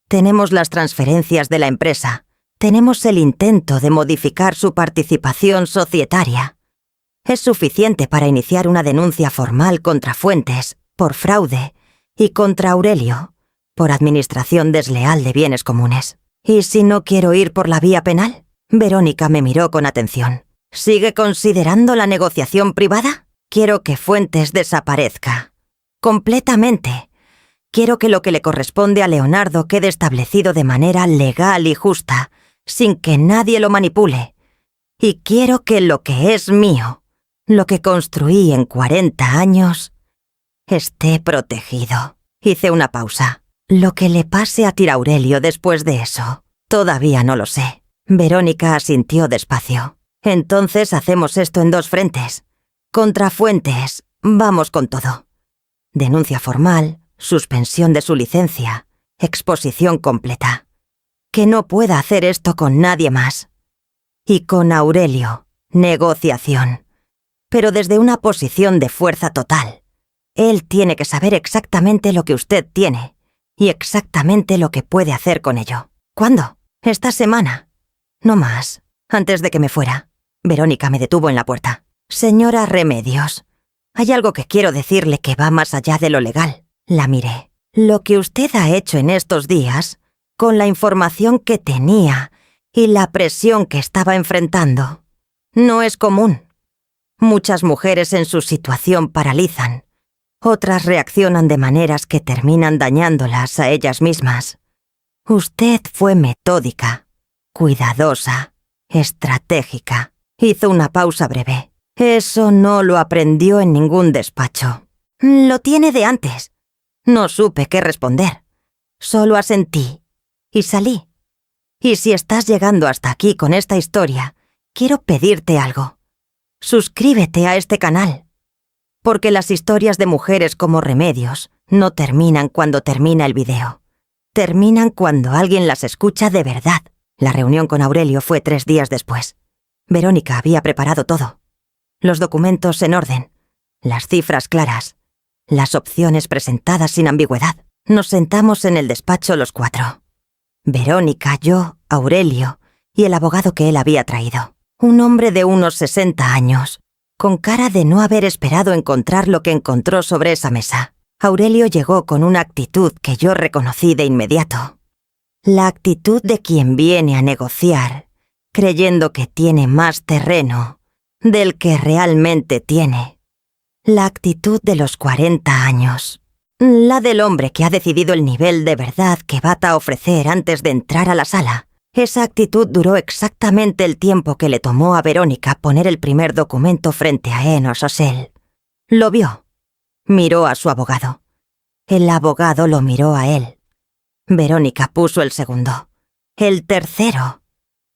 Tenemos las transferencias de la empresa. Tenemos el intento de modificar su participación societaria. Es suficiente para iniciar una denuncia formal contra Fuentes por fraude y contra Aurelio por administración desleal de bienes comunes. ¿Y si no quiero ir por la vía penal? Verónica me miró con atención. ¿Sigue considerando la negociación privada? Quiero que Fuentes desaparezca. Completamente. Quiero que lo que le corresponde a Leonardo quede establecido de manera legal y justa, sin que nadie lo manipule. Y quiero que lo que es mío, lo que construí en 40 años, esté protegido. Hice una pausa. Lo que le pase a Aurelio después de eso, todavía no lo sé. Verónica asintió despacio. Entonces hacemos esto en 2 frentes. Contra Fuentes, vamos con todo. Denuncia formal, suspensión de su licencia, exposición completa. Que no pueda hacer esto con nadie más. Y con Aurelio, negociación. Pero desde una posición de fuerza total. Él tiene que saber exactamente lo que usted tiene y exactamente lo que puede hacer con ello. ¿Cuándo? Esta semana. No más. Antes de que me fuera, Verónica me detuvo en la puerta. Señora Remedios, hay algo que quiero decirle que va más allá de lo legal. La miré. Lo que usted ha hecho en estos días, con la información que tenía y la presión que estaba enfrentando, no es común. Muchas mujeres en su situación paralizan. Otras reaccionan de maneras que terminan dañándolas a ellas mismas. Usted fue metódica, cuidadosa, estratégica. Hizo una pausa breve. Eso no lo aprendió en ningún despacho. Lo tiene de antes. No supe qué responder. Solo asentí y salí. Y si estás llegando hasta aquí con esta historia, quiero pedirte algo. Suscríbete a este canal. Porque las historias de mujeres como Remedios no terminan cuando termina el video. Terminan cuando alguien las escucha de verdad. La reunión con Aurelio fue 3 días después. Verónica había preparado todo. Los documentos en orden, las cifras claras, las opciones presentadas sin ambigüedad. Nos sentamos en el despacho los 4. Verónica, yo, Aurelio y el abogado que él había traído. Un hombre de unos 60 años, con cara de no haber esperado encontrar lo que encontró sobre esa mesa. Aurelio llegó con una actitud que yo reconocí de inmediato. La actitud de quien viene a negociar, creyendo que tiene más terreno del que realmente tiene. La actitud de los 40 años. La del hombre que ha decidido el nivel de verdad que va a ofrecer antes de entrar a la sala. Esa actitud duró exactamente el tiempo que le tomó a Verónica poner el primer documento frente a Enos Osel. Lo vio. Miró a su abogado. El abogado lo miró a él. Verónica puso el segundo. El tercero.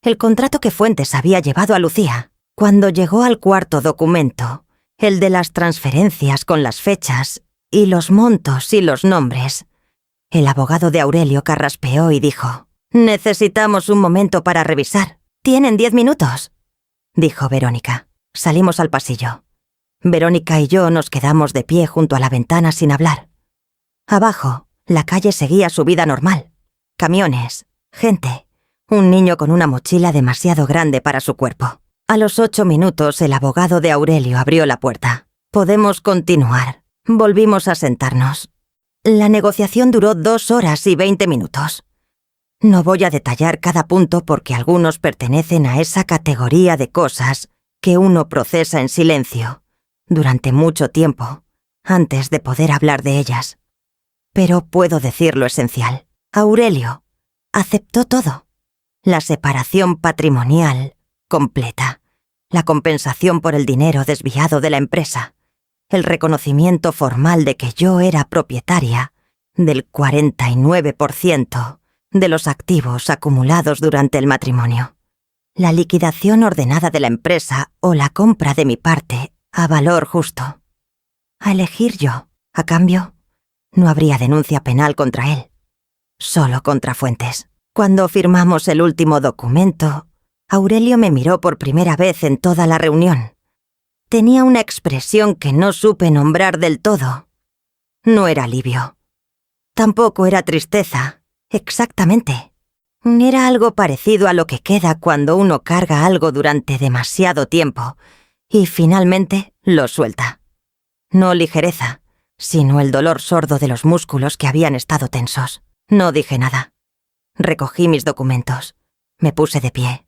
El contrato que Fuentes había llevado a Lucía. Cuando llegó al cuarto documento, el de las transferencias con las fechas y los montos y los nombres, el abogado de Aurelio carraspeó y dijo: «Necesitamos un momento para revisar. ¿Tienen 10 minutos?» dijo Verónica. Salimos al pasillo. Verónica y yo nos quedamos de pie junto a la ventana sin hablar. Abajo, la calle seguía su vida normal. Camiones, gente, un niño con una mochila demasiado grande para su cuerpo. A los 8 minutos, el abogado de Aurelio abrió la puerta. «Podemos continuar». Volvimos a sentarnos. La negociación duró 2 horas y 20 minutos. No voy a detallar cada punto porque algunos pertenecen a esa categoría de cosas que uno procesa en silencio durante mucho tiempo antes de poder hablar de ellas. Pero puedo decir lo esencial. Aurelio aceptó todo. La separación patrimonial completa, la compensación por el dinero desviado de la empresa, el reconocimiento formal de que yo era propietaria del 49% de los activos acumulados durante el matrimonio, la liquidación ordenada de la empresa o la compra de mi parte a valor justo. A elegir yo, a cambio, no habría denuncia penal contra él, solo contra Fuentes. Cuando firmamos el último documento, Aurelio me miró por primera vez en toda la reunión. Tenía una expresión que no supe nombrar del todo. No era alivio. Tampoco era tristeza, exactamente. Era algo parecido a lo que queda cuando uno carga algo durante demasiado tiempo y finalmente lo suelta. No ligereza, sino el dolor sordo de los músculos que habían estado tensos. No dije nada. Recogí mis documentos, me puse de pie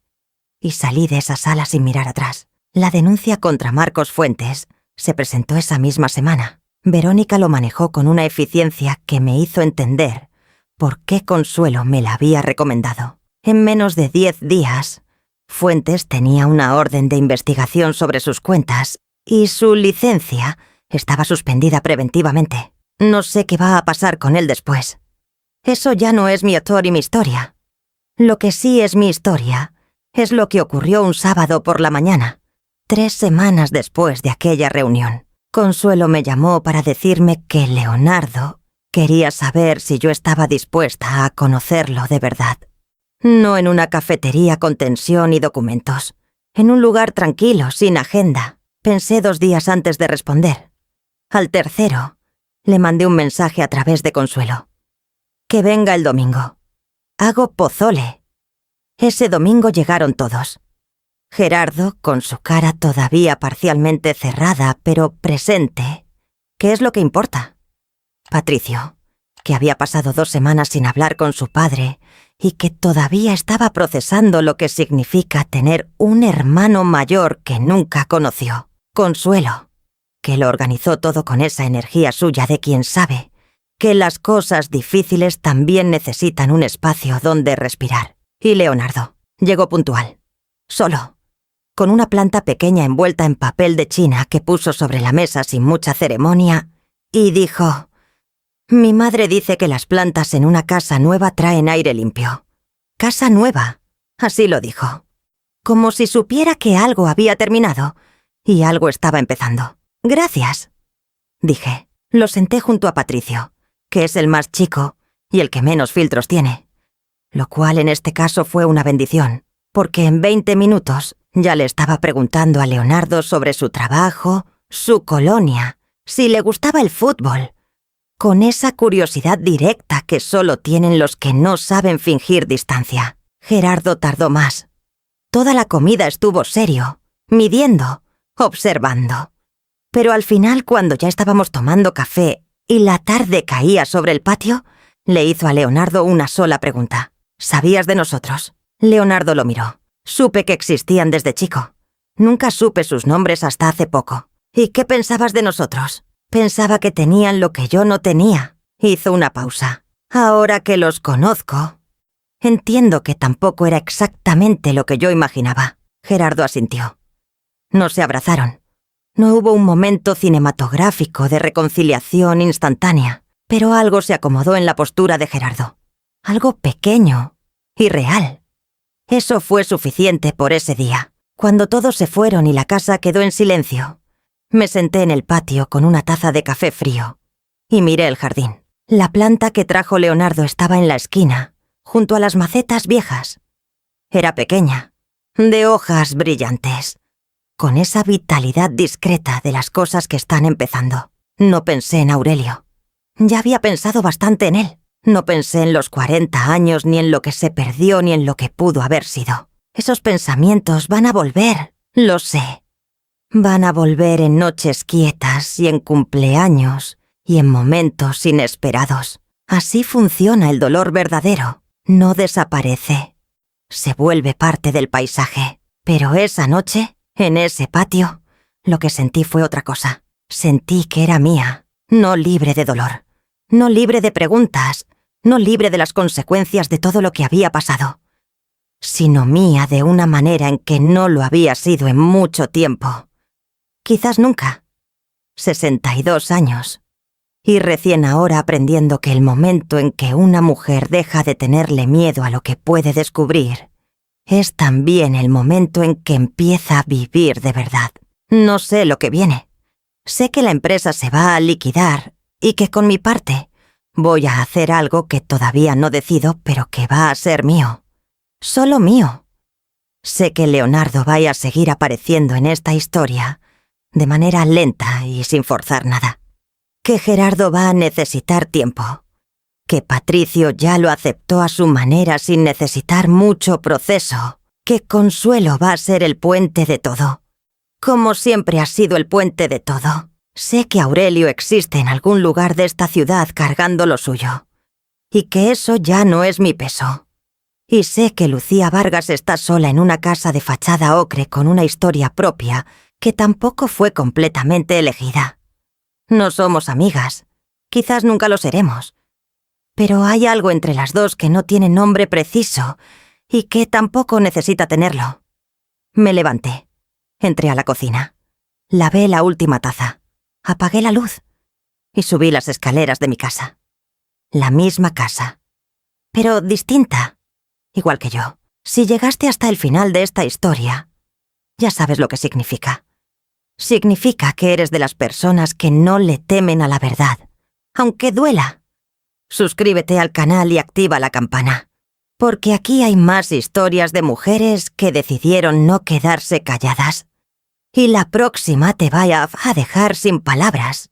y salí de esa sala sin mirar atrás. La denuncia contra Marcos Fuentes se presentó esa misma semana. Verónica lo manejó con una eficiencia que me hizo entender por qué Consuelo me la había recomendado. En menos de 10 días, Fuentes tenía una orden de investigación sobre sus cuentas y su licencia estaba suspendida preventivamente. No sé qué va a pasar con él después. Eso ya no es mi autor y mi historia. Lo que sí es mi historia es lo que ocurrió un sábado por la mañana, 3 semanas después de aquella reunión. Consuelo me llamó para decirme que Leonardo quería saber si yo estaba dispuesta a conocerlo de verdad. No en una cafetería con tensión y documentos. En un lugar tranquilo, sin agenda. Pensé 2 días antes de responder. Al tercero, Le mandé un mensaje a través de Consuelo. Que venga el domingo. Hago pozole. Ese domingo llegaron todos. Gerardo, con su cara todavía parcialmente cerrada, pero presente. ¿Qué es lo que importa? Patricio, que había pasado 2 semanas sin hablar con su padre y que todavía estaba procesando lo que significa tener un hermano mayor que nunca conoció. Consuelo, que lo organizó todo con esa energía suya de quien sabe que las cosas difíciles también necesitan un espacio donde respirar. Y Leonardo llegó puntual, solo, con una planta pequeña envuelta en papel de China que puso sobre la mesa sin mucha ceremonia y dijo: «Mi madre dice que las plantas en una casa nueva traen aire limpio». «Casa nueva», así lo dijo. Como si supiera que algo había terminado y algo estaba empezando. «Gracias», dije. Lo senté junto a Patricio, que es el más chico y el que menos filtros tiene. Lo cual en este caso fue una bendición, porque en 20 minutos ya le estaba preguntando a Leonardo sobre su trabajo, su colonia, si le gustaba el fútbol, con esa curiosidad directa que solo tienen los que no saben fingir distancia. Gerardo tardó más. Toda la comida estuvo serio, midiendo, observando. Pero al final, cuando ya estábamos tomando café y la tarde caía sobre el patio, le hizo a Leonardo una sola pregunta. «¿Sabías de nosotros?» Leonardo lo miró. «Supe que existían desde chico. Nunca supe sus nombres hasta hace poco. ¿Y qué pensabas de nosotros?» «Pensaba que tenían lo que yo no tenía». Hizo una pausa. «Ahora que los conozco, entiendo que tampoco era exactamente lo que yo imaginaba». Gerardo asintió. No se abrazaron. No hubo un momento cinematográfico de reconciliación instantánea, pero algo se acomodó en la postura de Gerardo. Algo pequeño y real. Eso fue suficiente por ese día. Cuando todos se fueron y la casa quedó en silencio, me senté en el patio con una taza de café frío y miré el jardín. La planta que trajo Leonardo estaba en la esquina, junto a las macetas viejas. Era pequeña, de hojas brillantes, con esa vitalidad discreta de las cosas que están empezando. No pensé en Aurelio. Ya había pensado bastante en él. No pensé en los 40 años, ni en lo que se perdió, ni en lo que pudo haber sido. Esos pensamientos van a volver, lo sé. Van a volver en noches quietas y en cumpleaños y en momentos inesperados. Así funciona el dolor verdadero. No desaparece. Se vuelve parte del paisaje. Pero esa noche, en ese patio, lo que sentí fue otra cosa. Sentí que era mía, no libre de dolor, no libre de preguntas, no libre de las consecuencias de todo lo que había pasado, sino mía de una manera en que no lo había sido en mucho tiempo. Quizás nunca. 62 años. Y recién ahora aprendiendo que el momento en que una mujer deja de tenerle miedo a lo que puede descubrir es también el momento en que empieza a vivir de verdad. No sé lo que viene. Sé que la empresa se va a liquidar y que con mi parte voy a hacer algo que todavía no decido, pero que va a ser mío. Solo mío. Sé que Leonardo va a seguir apareciendo en esta historia de manera lenta y sin forzar nada. Que Gerardo va a necesitar tiempo. Que Patricio ya lo aceptó a su manera sin necesitar mucho proceso. Que Consuelo va a ser el puente de todo. Como siempre ha sido el puente de todo. Sé que Aurelio existe en algún lugar de esta ciudad cargando lo suyo. Y que eso ya no es mi peso. Y sé que Lucía Vargas está sola en una casa de fachada ocre con una historia propia que tampoco fue completamente elegida. No somos amigas. Quizás nunca lo seremos. Pero hay algo entre las dos que no tiene nombre preciso y que tampoco necesita tenerlo. Me levanté. Entré a la cocina. Lavé la última taza. Apagué la luz y subí las escaleras de mi casa. La misma casa, pero distinta, igual que yo. Si llegaste hasta el final de esta historia, ya sabes lo que significa. Significa que eres de las personas que no le temen a la verdad, aunque duela. Suscríbete al canal y activa la campana, porque aquí hay más historias de mujeres que decidieron no quedarse calladas. Y la próxima te vaya a dejar sin palabras.